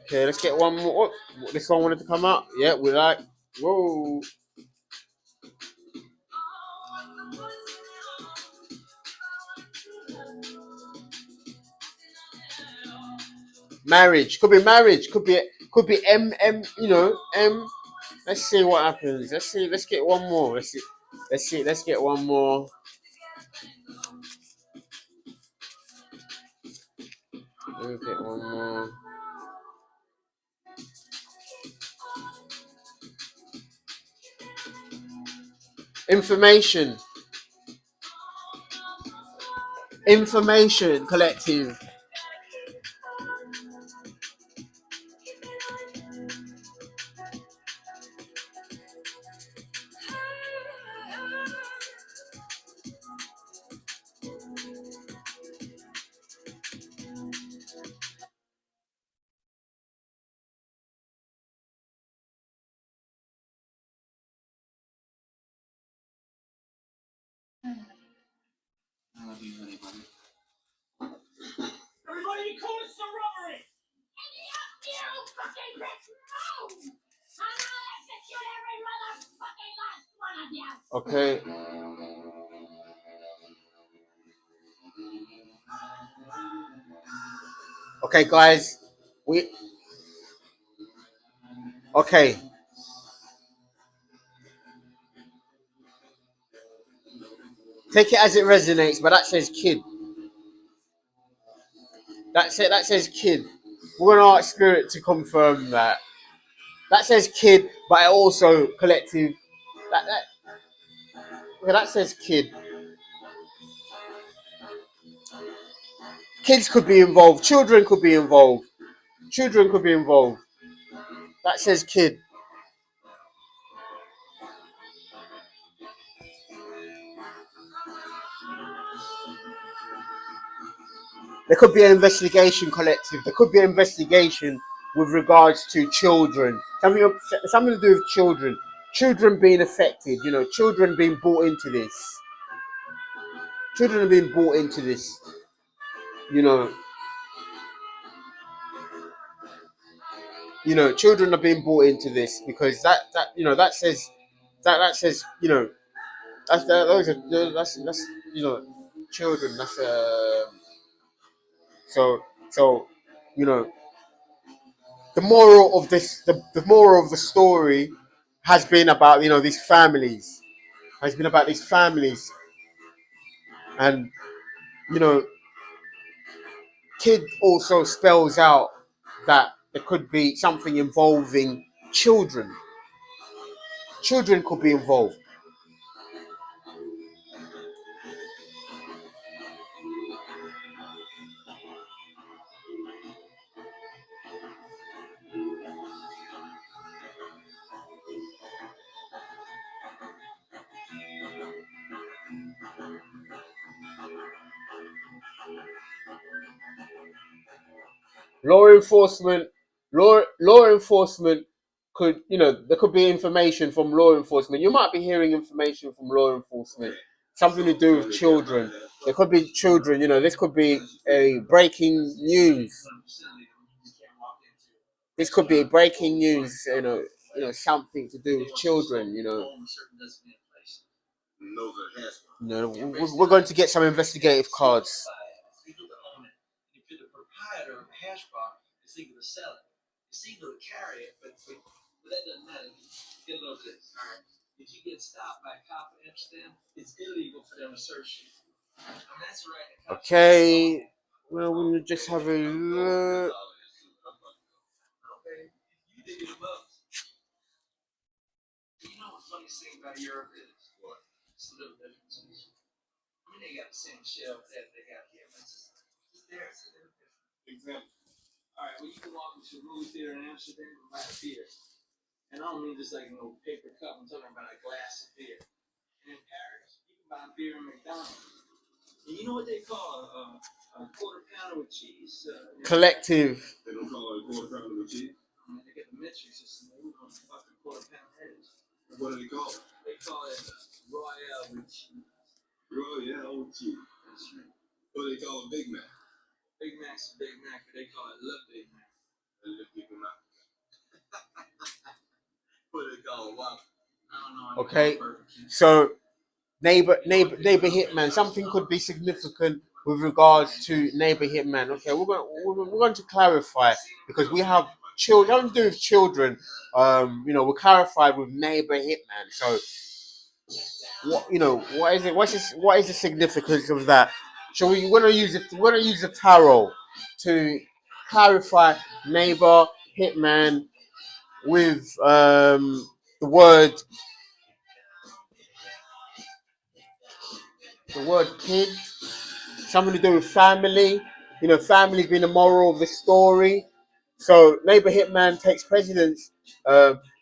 Speaker 4: Okay, let's get one more. Oh, this one wanted to come up. Yeah, we like. Whoa. Marriage could be marriage. Could be M. You know M. Let's see what happens. Let's see. Let's get one more. Let's see. Let's see. Let's get one more. Let's get one more. Information. Information collective.
Speaker 1: Everybody, you call it some robbery! You fucking bitch! No! I'm gonna execute every motherfucking last one of you!
Speaker 4: Okay. Okay, guys. We. Okay. Take it as it resonates, but that says kid. That's it. That says kid. We're gonna ask spirit to confirm that. That says kid, but it also collective. That says kid. Kids could be involved. Children could be involved. Children could be involved. That says kid. There could be an investigation collective. There could be an investigation with regards to children. Something to do with children. Children being affected. You know, children being brought into this. Children are being brought into this. You know. Children are being brought into this because that says that says that's children. So so you know the moral of the moral of the story has been about these families, and you know kid also spells out that there could be something involving children. Children could be involved. law enforcement, law enforcement could, there could be information from law enforcement. You might be hearing information from law enforcement, something to do with children. There could be children. This could be a breaking news. This could be breaking news. Something to do with children. We're going to get some investigative cards.
Speaker 1: If you're the proprietor of a hash bar, it's legal to sell it. It's legal to carry it, but that doesn't matter. Get a little this. All right. If you get stopped by a cop in Amsterdam, it's illegal for them to search you. And that's right.
Speaker 4: Okay. Well, we'll just have a look.
Speaker 1: Okay. You dig it above. You know what the funniest thing about Europe is? What? It's the little differences. I mean, they got the same shelf that they got here, but it's there. It's a little different. Example. All right, well, you can walk into a movie theater in Amsterdam and buy a beer. And I don't mean just like no paper cup. I'm talking about a glass of beer. And in Paris, you can buy beer in McDonald's. And you know what they call a quarter pounder with cheese?
Speaker 4: Collective.
Speaker 3: They don't call it a quarter pounder with cheese.
Speaker 1: I mean, they get the metric system. They don't fucking quarter pound heads.
Speaker 3: What do they call it?
Speaker 1: They call it Royale with cheese.
Speaker 3: Royale with cheese.
Speaker 1: That's right.
Speaker 3: What do they call a Big Mac?
Speaker 1: Big Mac's a Big Mac, but they call it Le Big Mac.
Speaker 3: Le Big Mac. What do they call it? Wow.
Speaker 1: I don't know.
Speaker 4: Okay, so neighbor hitman. Something could be significant with regards to neighbor hitman. Okay, we're going to clarify, because we have children. Nothing to do with children. We clarified with neighbor hitman. So what is it? What is the significance of that? So we're going to use the tarot to clarify neighbor hitman with the word kid, something to do with family. Family being the moral of the story. So neighbor hitman takes precedence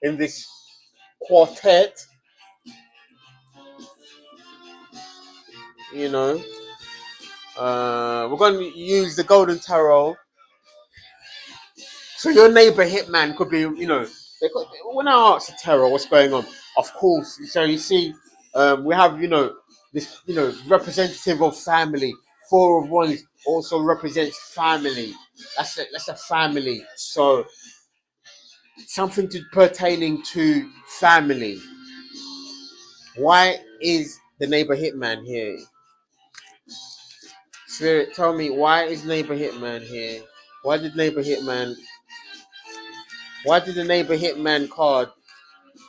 Speaker 4: in this quartet. We're going to use the golden tarot. So your neighbor hitman could be, when I ask the tarot what's going on, of course. So you see, we have, this, representative of family. 4 of Wands also represents family. That's a family. So something pertaining to family. Why is the neighbor hitman here? Spirit, tell me, why is neighbor hitman here? Why did the neighbor hitman card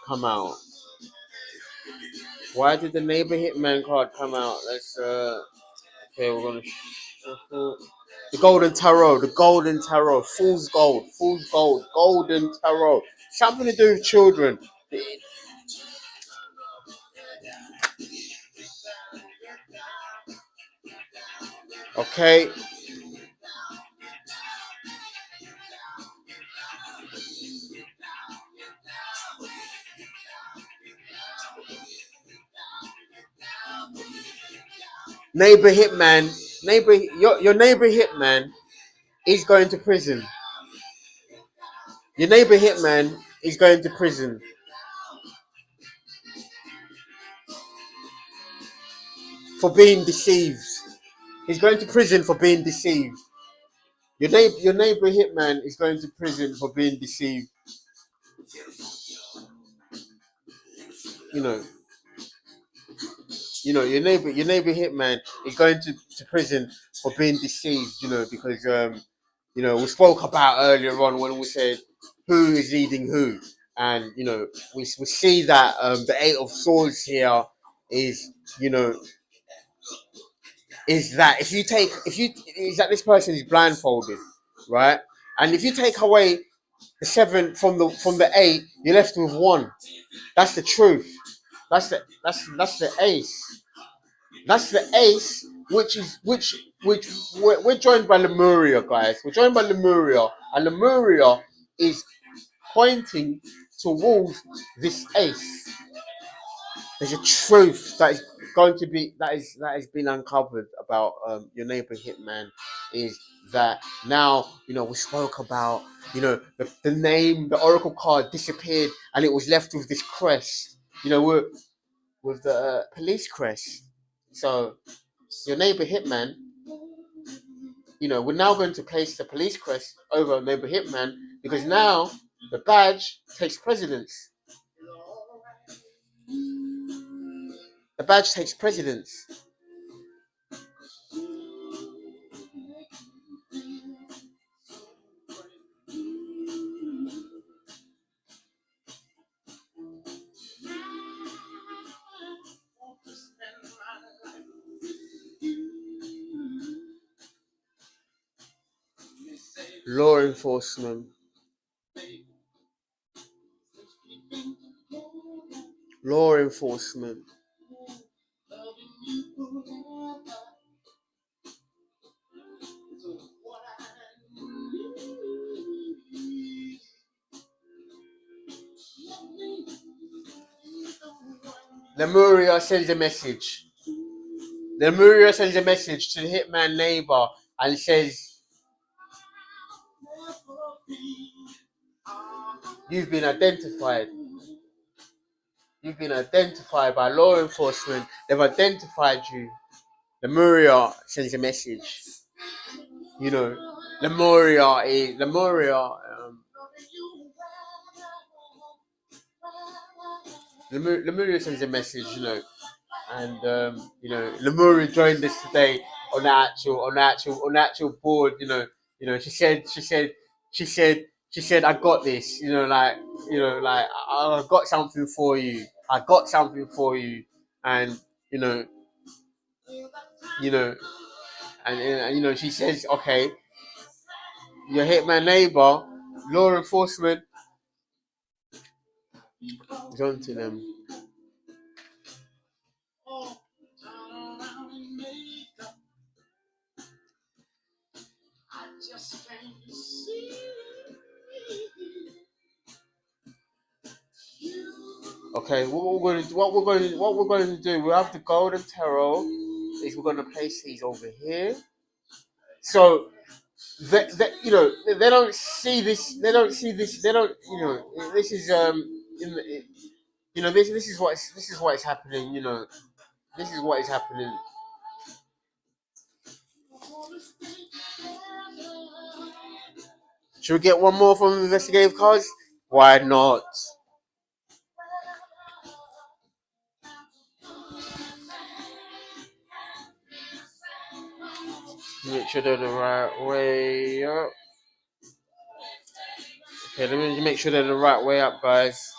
Speaker 4: come out? Why did the neighbor hitman card come out? Let's okay, we're gonna the golden tarot, fool's gold, golden tarot. Something to do with children. Okay. Neighbor hitman, your neighbor hitman is going to prison. Your neighbor hitman is going to prison for being deceived. He's going to prison for being deceived. Your neighbor hitman is going to prison for being deceived. Your neighbor hitman is going to prison for being deceived. Because we spoke about earlier on when we said who is leading who, and we see that the 8 of Swords here is is that is that this person is blindfolded, right? And if you take away the 7 from the 8, you're left with 1. That's the truth. That's the ace. That's the ace, which we're joined by Lemuria, guys. We're joined by Lemuria, and Lemuria is pointing towards this ace. There's a truth that is going to be that has been uncovered about your neighbor hitman. Is that now, we spoke about, the name, the oracle card disappeared and it was left with this crest, with the police crest. So your neighbor hitman, we're now going to place the police crest over neighbor hitman because now the badge takes precedence. The badge takes precedence. Law enforcement. Law enforcement. Lemuria sends a message. Lemuria sends a message to the hitman neighbor and says, "You've been identified. You've been identified by law enforcement. They've identified you." Lemuria sends a message. Lemuria sends a message, and Lemuria joined us today on the actual board. She said, "I got this." I got something for you. I got something for you, and you know, you know, and she says, "Okay, your hitman neighbor, law enforcement, on to them." Okay, what we're going to do, we have the golden tarot. Is we're going to place these over here. So they don't see this. They don't see this. They don't. This is this is what is happening. This is what is happening. Should we get one more from investigative cards? Why not? Make sure they're the right way up. Okay, let me make sure they're the right way up, guys.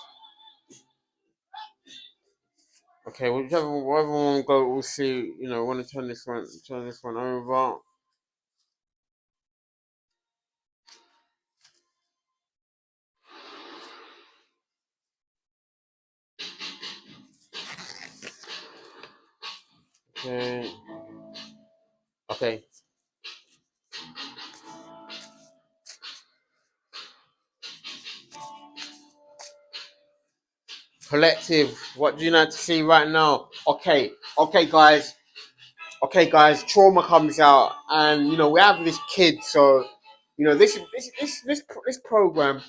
Speaker 4: Okay, whatever one go, we'll see. I want to turn this one over. Okay. Okay. Collective, what do you need to see right now? Okay, guys. Okay, guys. Trauma comes out, and we have this kid. So, this program.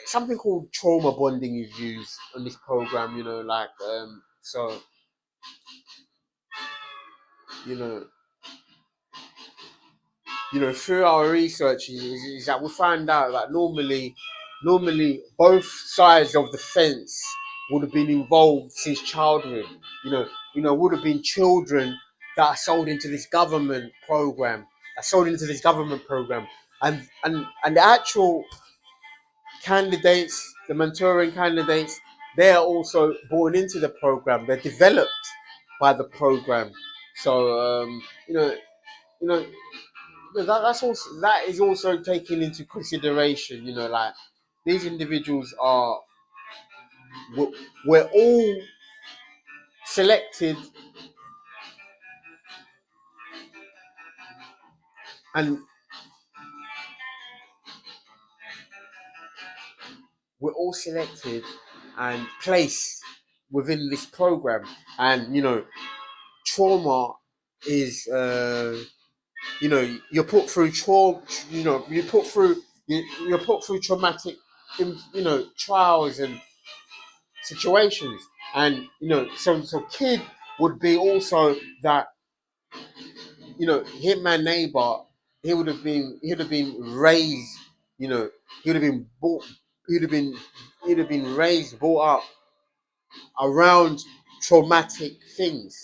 Speaker 4: Something called trauma bonding is used on this program. So, you know. Through our research is that we find out that normally both sides of the fence would have been involved since childhood. Would have been children that are sold into this government program, and the actual candidates, the mentoring candidates, they are also born into the program. They're developed by the program. So that is also taken into consideration. These individuals are we're all selected, and we're all selected and placed within this program. And trauma is you're put through trauma. You're put through traumatic, trials and situations, and so kid would be also that him, my neighbor, he would have been raised, he would have been brought, he'd have been raised, brought up around traumatic things.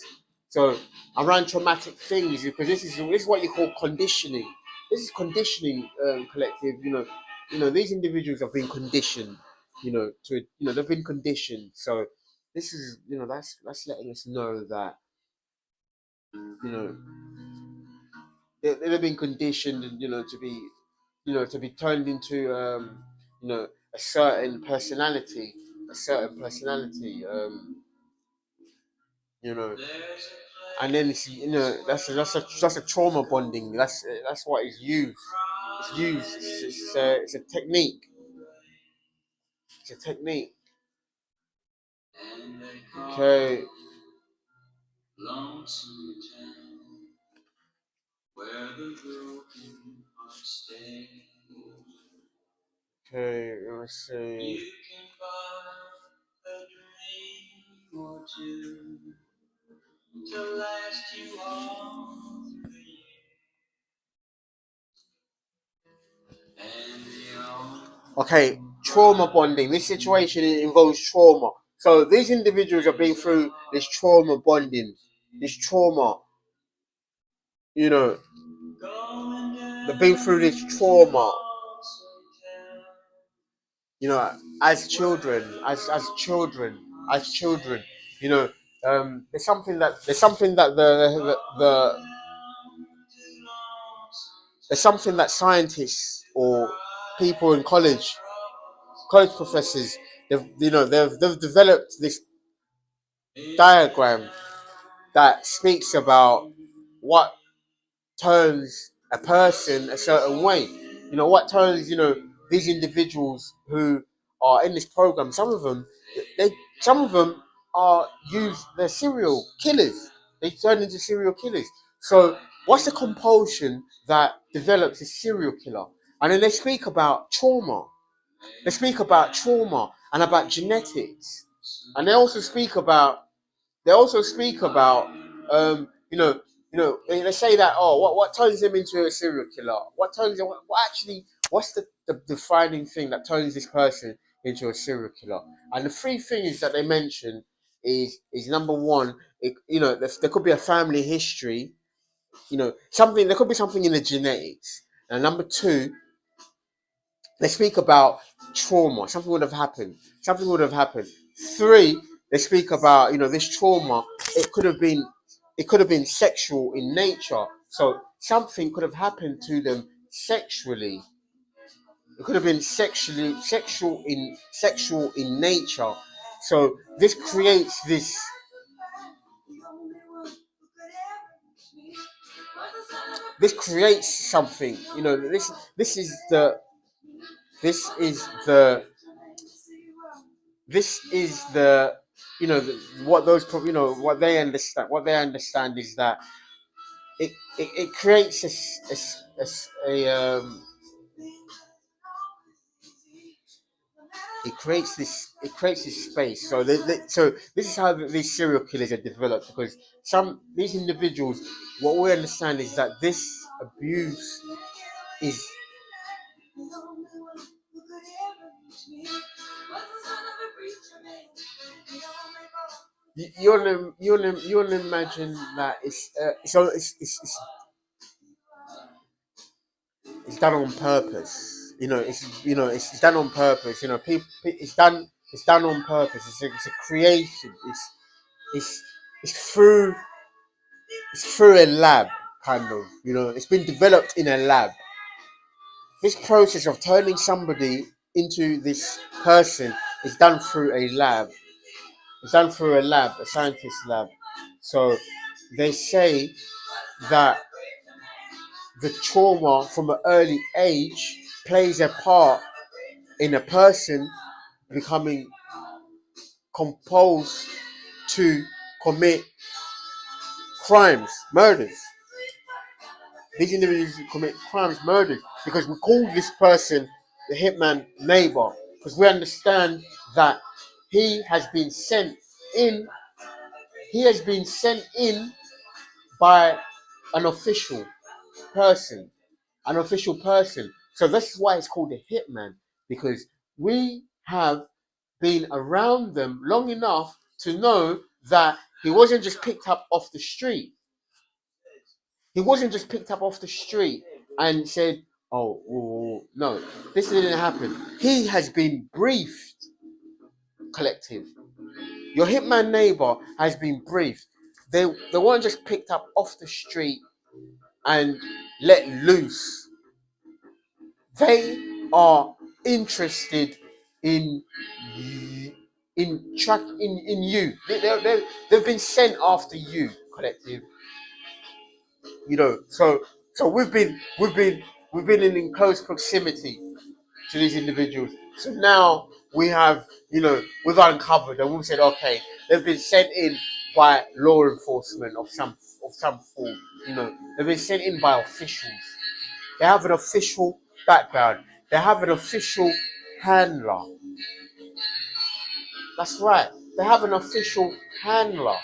Speaker 4: So around traumatic things, because this is what you call conditioning. This is conditioning, collective. These individuals have been conditioned. They've been conditioned. So this is that's letting us know that you know they've been conditioned, and to be turned into a certain personality, you know and then that's a trauma bonding. That's what is used. It's used. It's a technique. It's a technique. Okay. Okay. Let's see. Okay, trauma bonding. This situation involves trauma. So these individuals have been through this trauma bonding, this trauma. You know, they've been through this trauma. As children, as children. You know, there's something that scientists or people in college professors, they've developed this diagram that speaks about what turns a person a certain way. What turns these individuals who are in this program. Some of them are they're serial killers. They turn into serial killers. So what's the compulsion that develops a serial killer? And then they speak about trauma. They speak about trauma and about genetics, and they also speak about they say that, what turns him into a serial killer? What's the defining thing that turns this person into a serial killer? And the three things that they mention is number one, there could be a family history, something there could be something in the genetics, and number two, they speak about trauma. Something would have happened. Three, they speak about this trauma. It could have been sexual in nature. So something could have happened to them sexually. It could have been sexual in nature. So this creates something. This is the what those what they understand is that it creates it creates this space. So this is how these serial killers are developed, because these individuals, what we understand is that this abuse is you wanna imagine that it's done on purpose. It's done on purpose. People, it's done on purpose. It's a creation. It's it's through it's through a lab, kind of. It's been developed in a lab. This process of turning somebody into this person is done through a lab. It's done through a lab, a scientist lab. So they say that the trauma from an early age plays a part in a person becoming compelled to commit crimes, murders. these individuals who commit crimes, murders, because we call this person the hitman neighbor, because we understand that he has been sent in. He has been sent in by an official person, an official person. So this is why it's called a hitman, because we have been around them long enough to know that he wasn't just picked up off the street. He wasn't just picked up off the street and said, oh, no, this didn't happen. He has been briefed, collective. Your hitman neighbor has been briefed. They weren't just picked up off the street and let loose. They are interested in you. They've been sent after you, collective. You know, so we've been in close proximity to these individuals. So now we have, we've uncovered and we've said, okay, they've been sent in by law enforcement of some form. They've been sent in by officials. They have an official background. They have an official handler. That's right. They have an official handler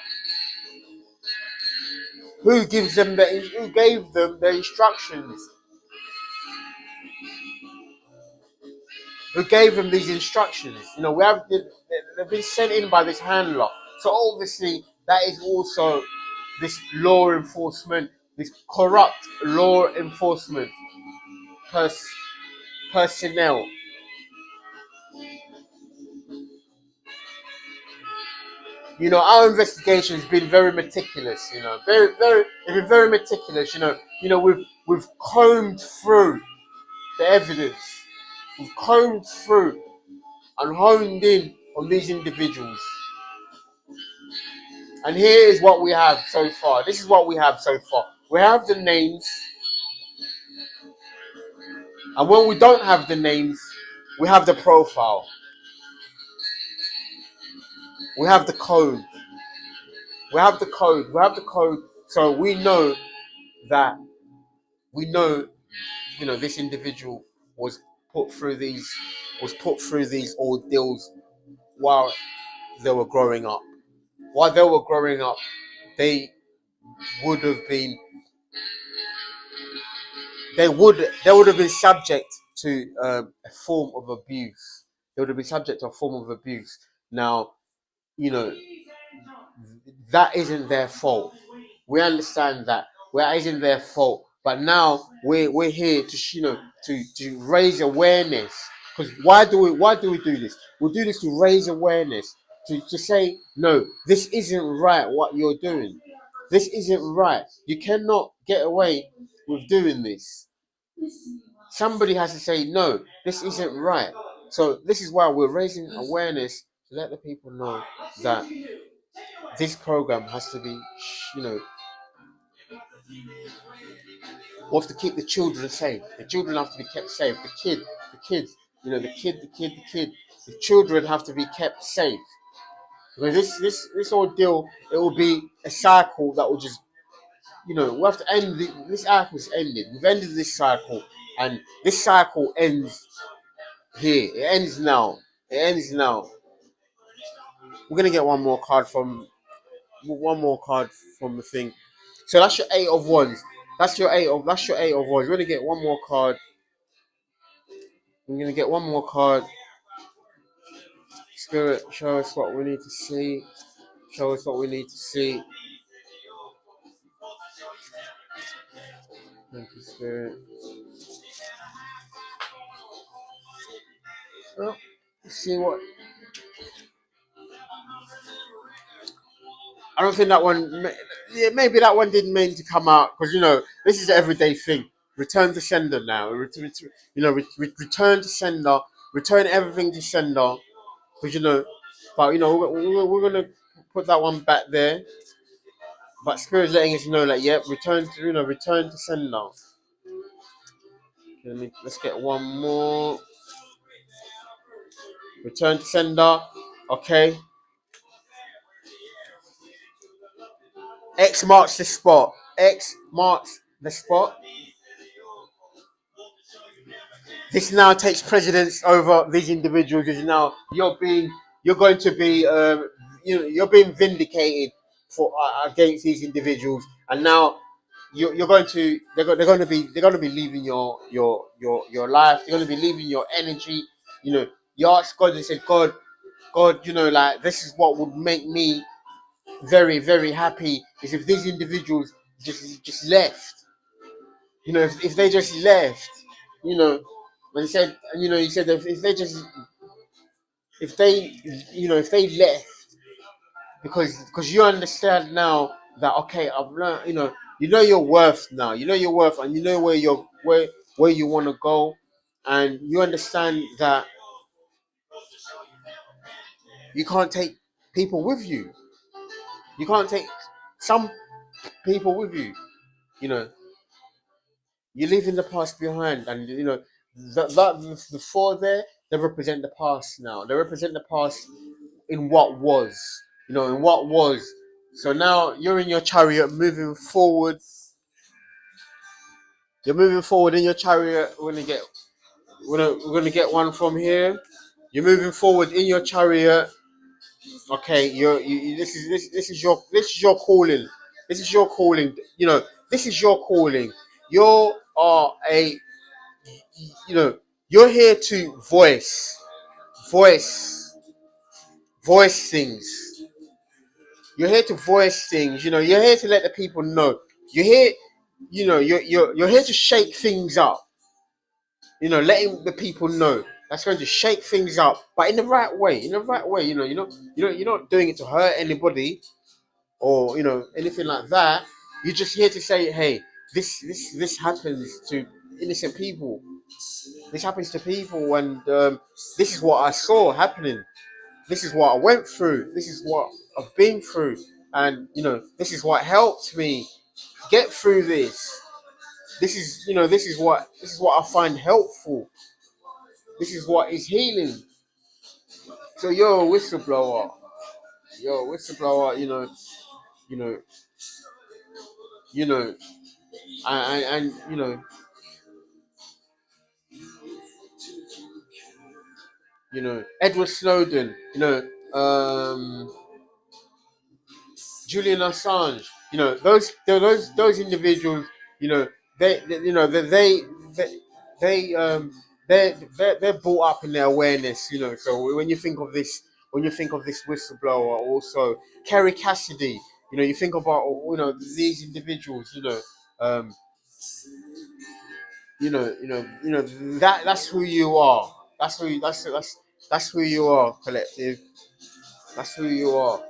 Speaker 4: who gave them the instructions. Who gave them these instructions? They've been sent in by this handler. So obviously that is also this law enforcement, this corrupt law enforcement personnel. Our investigation has been very meticulous. It's been very meticulous. We've combed through the evidence. We've combed through and honed in on these individuals. And here is what we have so far. This is what we have so far. We have the names. And when we don't have the names, we have the profile. We have the code. We have the code. So we know that this individual was put through these ordeals while they were growing up. While they were growing up, they would have been subject to a form of abuse. They would have been subject to a form of abuse. Now, that isn't their fault. We understand that. That isn't their fault. But now we're here to raise awareness. Because why do we do this? We do this to raise awareness. To say, no, this isn't right what you're doing. This isn't right. You cannot get away with doing this. Somebody has to say, no, this isn't right. So this is why we're raising awareness to let the people know that this program has to be, we have to keep the children safe. The children have to be kept safe. The kids, the children have to be kept safe. Because this ordeal, it will be a cycle that will just, we have to end this cycle is ended. We've ended this cycle, and this cycle ends here. It ends now. We're gonna get one more card from the thing. So that's your 8 of wands. That's your 8 of wands. We're gonna get one more card. Spirit, show us what we need to see. Thank you, Spirit. Well, see what. I don't think that one. Yeah, maybe that one didn't mean to come out because this is an everyday thing. Return to sender now. Return to sender. Return everything to sender. Because but we're gonna put that one back there. But Spirit's letting us know that return to sender. Let's get one more. Return to sender. Okay. X marks the spot. X marks the spot. This now takes precedence over these individuals. Is now you're going to be you're being vindicated for against these individuals, and now you're going to they're going to be leaving your life. They're going to be leaving your energy. You know, you ask God and said, God, you know, like this is what would make me very, very happy is if these individuals just left. You know, if they just left, you know, when he said, you know, he said if they just, if they, you know, if they left, because you understand now that okay, I've learned, you know your worth now, you know your worth, and you know where you want to go, and you understand that you can't take people with you. You can't take some people with you. You know, you're leaving the past behind, and you know the four there, they represent the past now. They represent the past in what was, you know, in what was. So now you're in your chariot moving forward. You're moving forward in your chariot. We're gonna get one from here. You're moving forward in your chariot. Okay, this is your calling. This is your calling. You know, this is your calling. You are a, you know, you're here to voice voice things. You're here to voice things. You know, you're here to let the people know. You're here, you know, you're here to shake things up. You know, letting the people know that's going to shake things up, but in the right way. In the right way. You know, you're not doing it to hurt anybody or you know anything like that. You're just here to say, hey, this happens to innocent people. This happens to people, and this is what I saw happening. This is what I went through. This is what I've been through, and you know, this is what helped me get through this. This is, you know, this is what I find helpful. This is what is healing. So you're a whistleblower. You're a whistleblower. You know, you know, and you know, Edward Snowden. Julian Assange, those individuals, you know, you know, they they're brought up in their awareness, you know. So when you think of this whistleblower, also Kerry Cassidy, you know, you think about these individuals, um, that's who you are. That's who you are, collective. That's who you are.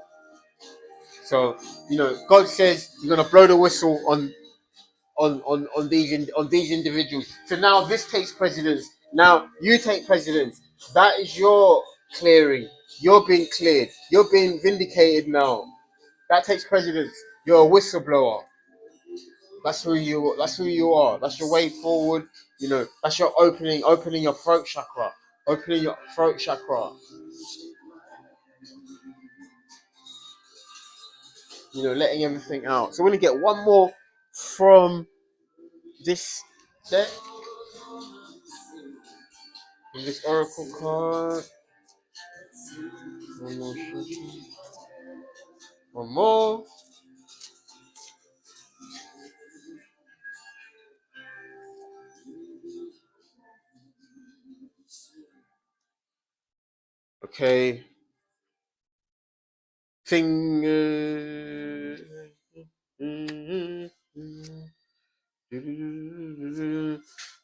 Speaker 4: So, you know, God says you're gonna blow the whistle on these individuals. So now this takes precedence. Now you take precedence. That is your clearing. You're being cleared. You're being vindicated now. That takes precedence. You're a whistleblower. That's who you. That's who you are. That's your way forward. You know. That's your opening your throat chakra. Opening your throat chakra. You know, letting everything out. So we're gonna get one more from this deck, from this oracle card. One more. One more. Okay. Thing.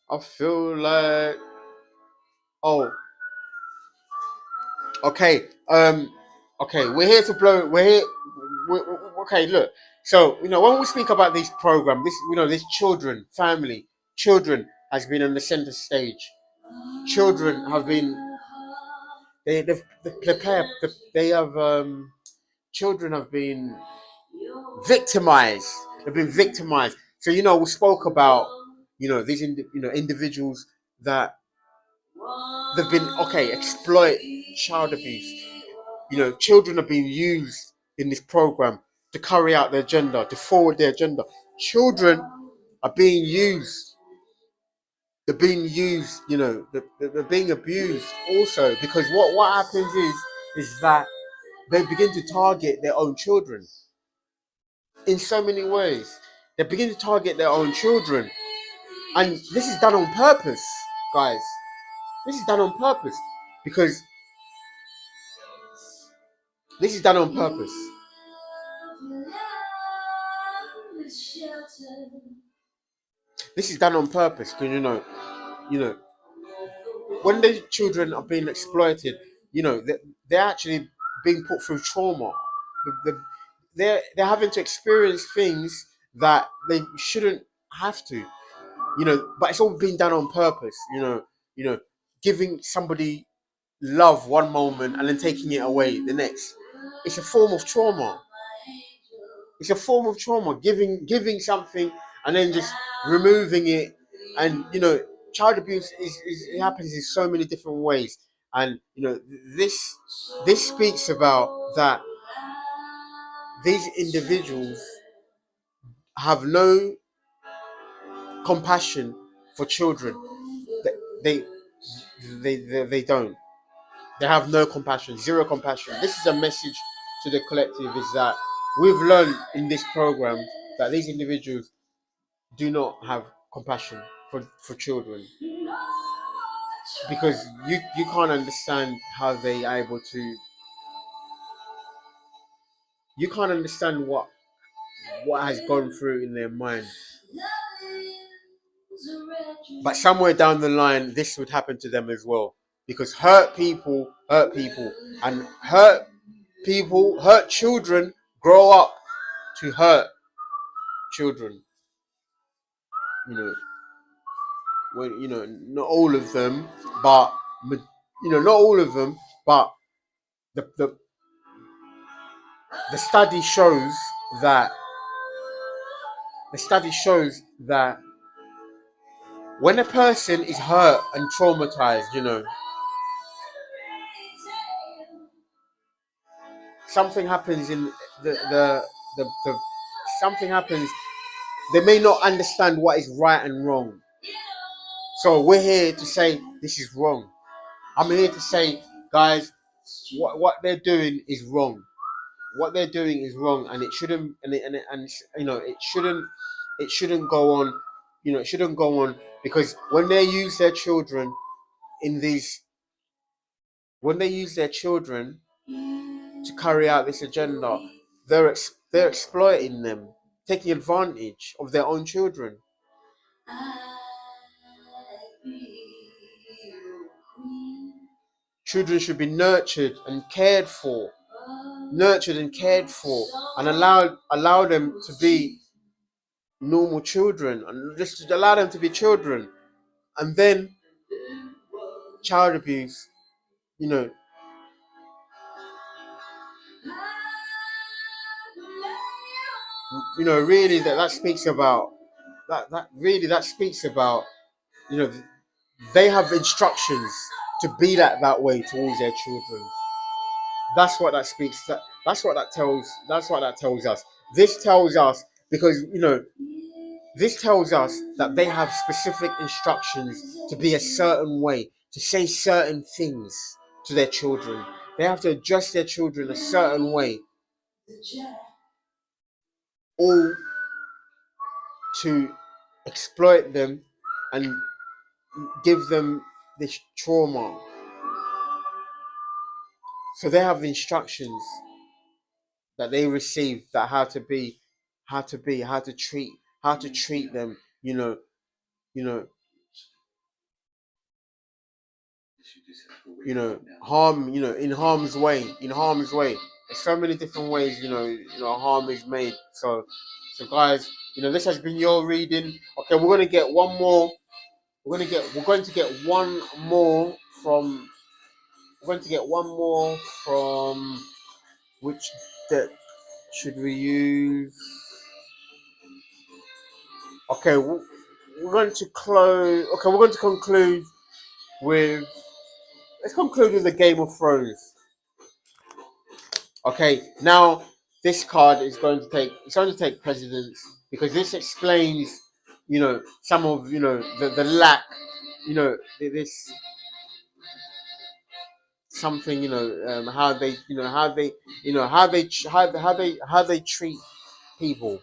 Speaker 4: I feel like. Oh. Okay. Okay. We're here to blow. We're here. Okay. Look. So when we speak about this program, this children has been on the center stage. Children have been. They have. Children have been victimized. They've been victimized. So we spoke about these individuals that they've been exploit child abuse. Children are being used in this program to carry out their agenda, to forward their agenda. Children are being used. They're being used, they're being abused also, because what happens is that they begin to target their own children in so many ways. They begin to target their own children, and this is done on purpose, guys. This is done on purpose because this is done on purpose. This is done on purpose because when the children are being exploited, they're actually being put through trauma. They're having to experience things that they shouldn't have to, but it's all being done on purpose. Giving somebody love one moment and then taking it away the next. It's a form of trauma. It's a form of trauma. Giving something and then just removing it, and child abuse it happens in so many different ways, and this speaks about that these individuals have no compassion for children. They they don't. They have no compassion, zero compassion. This is a message to the collective: is that we've learned in this program that these individuals do not have compassion for children, because you can't understand how they are able to. You can't understand what has gone through in their mind. But somewhere down the line, this would happen to them as well, because hurt people, and hurt children grow up to hurt children. When not all of them, but not all of them, but the study shows that when a person is hurt and traumatized, something happens in the something happens. They may not understand what is right and wrong. So we're here to say this is wrong. I'm here to say, guys, what they're doing is wrong. What they're doing is wrong, and it shouldn't, it shouldn't go on. It shouldn't go on, because when they use their children in these, when they use their children to carry out this agenda, they're exploiting them, taking advantage of their own children. Children should be nurtured and cared for, and allow them to be normal children, and just allow them to be children. And then child abuse, really that speaks about that speaks about, they have instructions to be that way towards their children. That's what that speaks. That's what that tells. That's what that tells us. This tells us, because this tells us that they have specific instructions to be a certain way, to say certain things to their children. They have to adjust their children a certain way, all to exploit them and give them this trauma. So they have instructions that they receive, that how to treat them, harm, in harm's way, There's so many different ways, harm is made. So guys, this has been your reading. Okay, we're going to get one more. We're going to get one more from. We're going to get one more from. Which deck should we use? Okay, we're going to close. Okay, we're going to conclude with. Let's conclude with the Game of Thrones. Okay, now this card is going to take. It's going to take precedence, because this explains some of the lack, this something, how they how they how they treat people.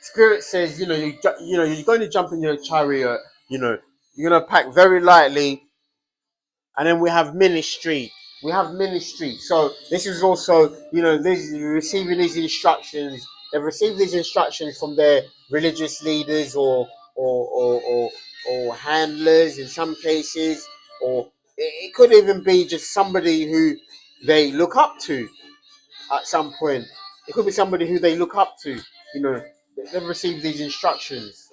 Speaker 4: Spirit says, you're going to jump in your chariot, you're going to pack very lightly. And then we have ministry. So this is also, this receiving these instructions. They've received these instructions from their religious leaders or handlers in some cases, or it could even be just somebody who they look up to at some point. It could be somebody who they look up to. They've received these instructions.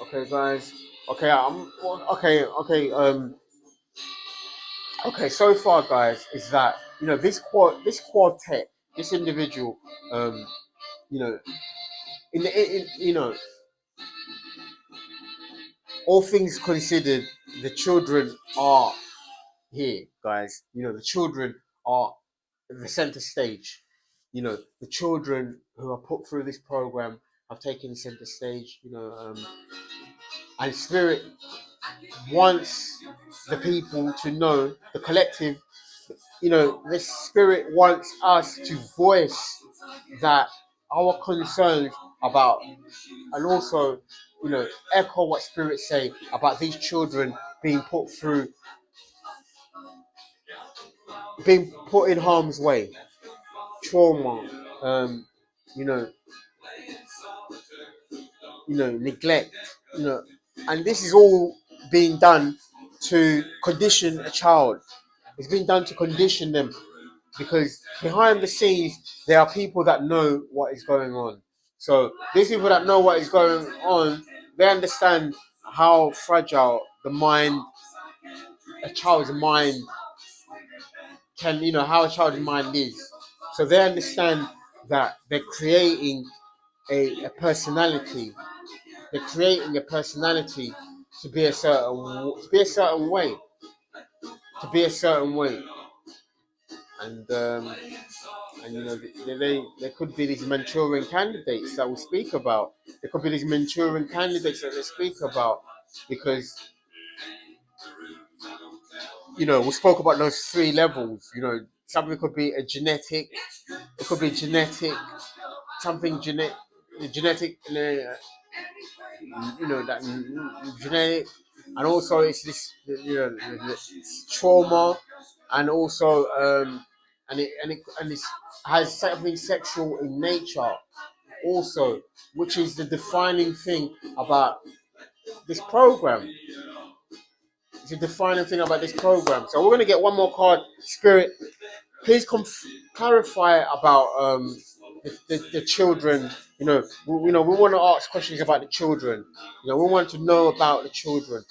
Speaker 4: Okay, guys. Okay, okay. So far, guys, is that this quartet, this individual, you know, all things considered, the children are here, guys. The children are the center stage. The children who are put through this program have taken center stage. And Spirit wants the people to know, the collective, the Spirit wants us to voice that our concerns about, and also, echo what Spirit say about these children being put through, being put in harm's way, trauma, you know, neglect, and this is all being done to condition a child. It's being done to condition them, because behind the scenes there are people that know what is going on. So these people that know what is going on, they understand how fragile the mind, a child's mind can, how a child's mind is. So they understand that they're creating a personality. They're creating a personality to be a certain way, and there could be these Manchurian candidates that we speak about. There could be these Manchurian candidates that they speak about, because we spoke about those three levels. Something could be a genetic. It could be genetic, something genetic. That genetic, and also it's this, the trauma, and also it has something sexual in nature also, which is the defining thing about this program. It's a defining thing about this program. So we're going to get one more card. Spirit, please clarify about the children. We want to ask questions about the children. We want to know about the children.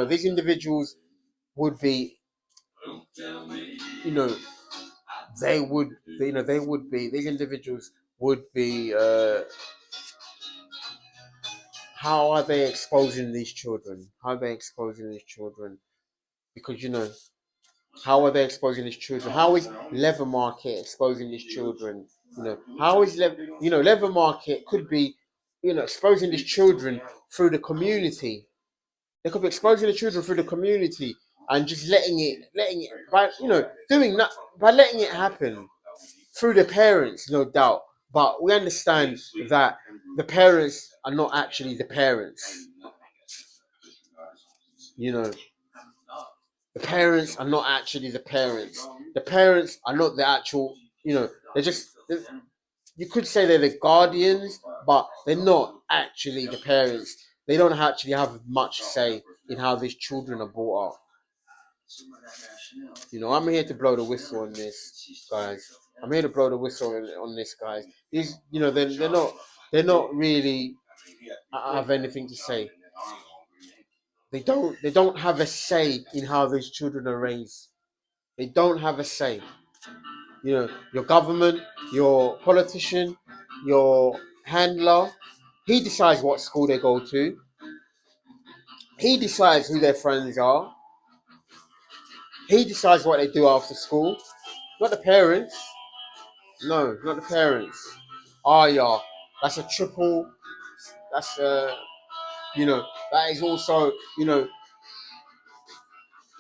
Speaker 4: These individuals would be, they would, they would be. These individuals would be. How are they exposing these children? How are they exposing these children? Because how are they exposing these children? How is Leather Market exposing these children? How is Leather Market could be, exposing these children through the community. They could be exposing the children through the community and just letting it by doing that, by letting it happen through the parents, no doubt. But we understand that the parents are not actually the parents. The parents are not actually the parents. The parents are not the actual, they're just, you could say they're the guardians, but they're not actually the parents. They don't actually have much say in how these children are brought up. I'm here to blow the whistle on this, guys. I'm here to blow the whistle on this, guys. These, they're not really have anything to say. They don't have a say in how these children are raised. They don't have a say. Your government, your politician, your handler, He decides what school they go to. He decides who their friends are. He decides what they do after school. Not the parents. No, not the parents. Yeah. That's a triple. That's that is also,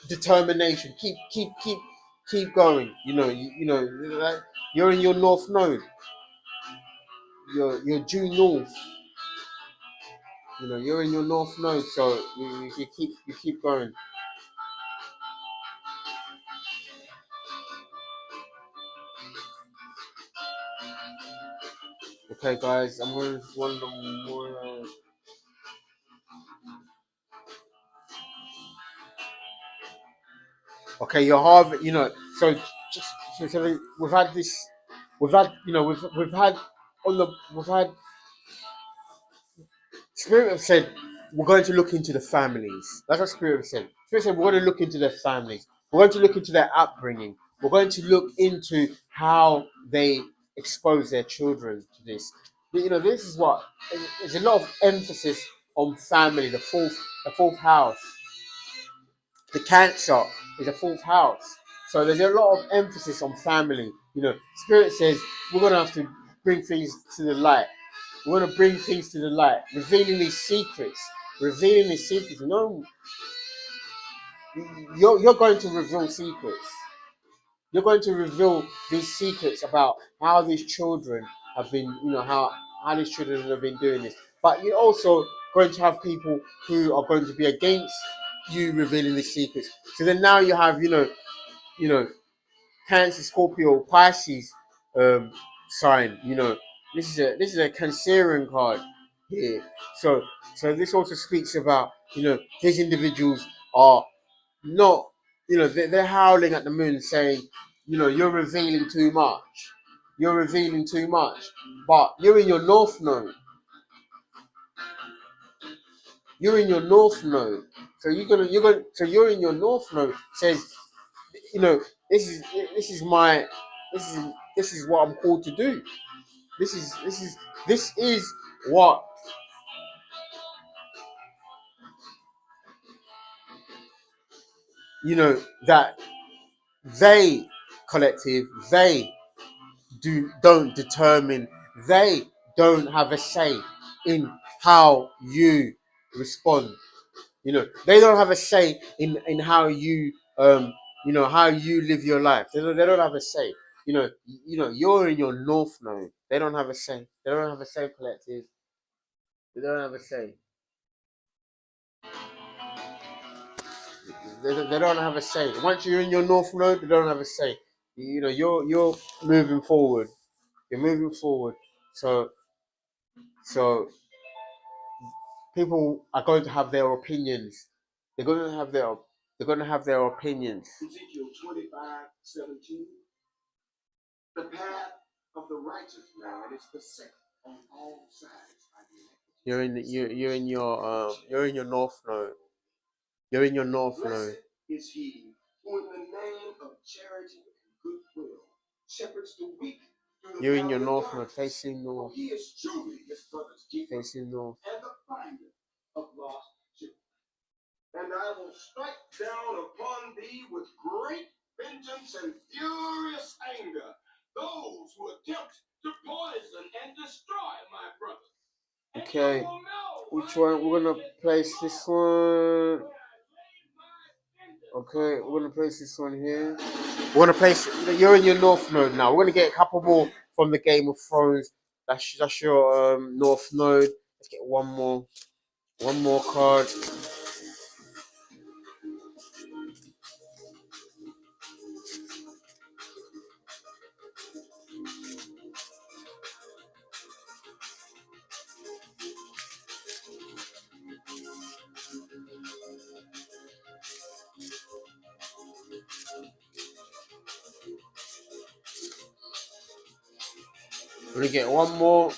Speaker 4: determination. Keep going. You're in your north node. You're due north. You're in your north node, so you keep going. Okay, guys, I'm going to one more. Okay, your Harvard. So just so we've had this. We've had we've had we've had Spirit have said we're going to look into the families. That's what Spirit have said. Spirit said we're going to look into their families. We're going to look into their upbringing. We're going to look into how they expose their children to this. This is what there's a lot of emphasis on family. The fourth house. The Cancer is a fourth house. So there's a lot of emphasis on family. Spirit says we're going to have to bring things to the light. We're going to bring things to the light, revealing these secrets. No, you're going to reveal secrets. You're going to reveal these secrets about how these children have been, how these children have been doing this. But you're also going to have people who are going to be against you revealing these secrets. So then now you have, Cancer, Scorpio, Pisces sign. This is a Cancerian card here. So this also speaks about these individuals are not they're howling at the moon saying you're revealing too much. You're revealing too much, but you're in your north node. You're in your north node. So you're in your north node. Says this is my this is what I'm called to do. This is what that they collective they don't determine. They don't have a say in how you respond. They don't have a say in how you how you live your life. They don't have a say. You're in your north node. They don't have a say. They don't have a say, collective. They don't have a say. They don't have a say. Once you're in your north node, they don't have a say. You're moving forward. You're moving forward. So people are going to have their opinions. They're going to have their opinions.
Speaker 3: Ezekiel 25:17. The path of the righteous man is beset on all sides.
Speaker 4: You're in your north node. You're in your north node.
Speaker 3: Blessed is he who in the name of charity and goodwill shepherds the weak.
Speaker 4: You're in your north node, facing north.
Speaker 3: He is truly his brother's keeper
Speaker 4: Facing north.
Speaker 3: and the finder of lost children. And I will strike down upon thee with great vengeance and furious anger those who attempt to poison and destroy my brother.
Speaker 4: Okay, which one? We're gonna place this one. Okay, we're gonna place this one here. We're gonna place. You're in your north node now. We're gonna get a couple more from the Game of Thrones. That's your north node. Let's get one more card. We're gonna get one more.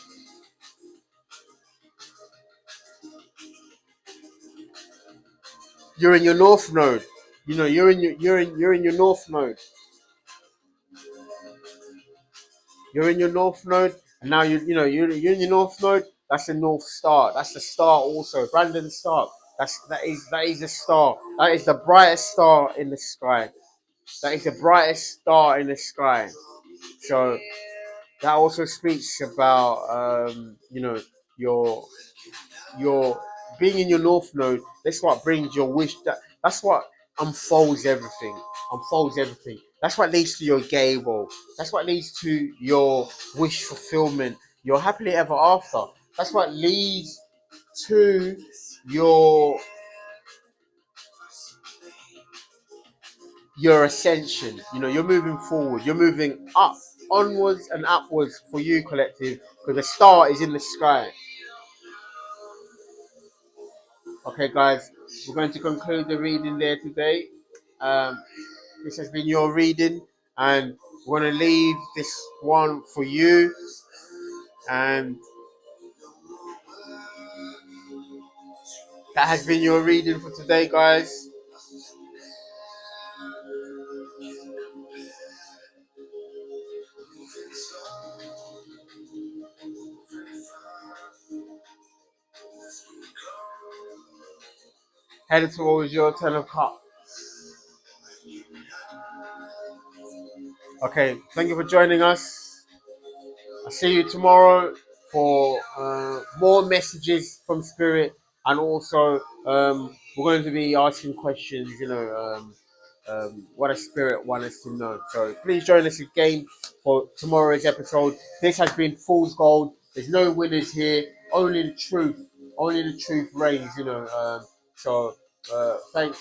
Speaker 4: You're in your north node. You're in your north node. You're in your north node, and now you're in your north node. That's the North Star. That's the star also. Brandon Stark. That is the star. That is the brightest star in the sky. That is the brightest star in the sky. So that also speaks about your your being in your North Node. That's what brings your wish. That's what unfolds everything. Unfolds everything. That's what leads to your gable. That's what leads to your wish fulfillment. Your happily ever after. That's what leads to your your ascension. You're moving forward. You're moving up, onwards and upwards for you, collective, because the star is in the sky. Okay, guys, we're going to conclude the reading there today. This has been your reading, and we're going to leave this one for you. And that has been your reading for today, guys. Headed towards your 10 of cups. Okay, thank you for joining us. I'll see you tomorrow for more messages from Spirit, and also we're going to be asking questions, what a Spirit wants us to know. So please join us again for tomorrow's episode. This has been Fool's Gold. There's no winners here, only the truth. Only the truth reigns, so thanks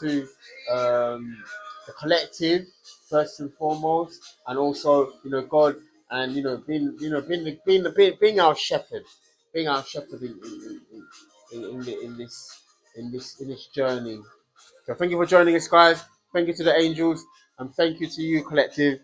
Speaker 4: to the collective, first and foremost, and also, God, and being our shepherd, in this journey. So thank you for joining us, guys. Thank you to the angels, and thank you to you, collective.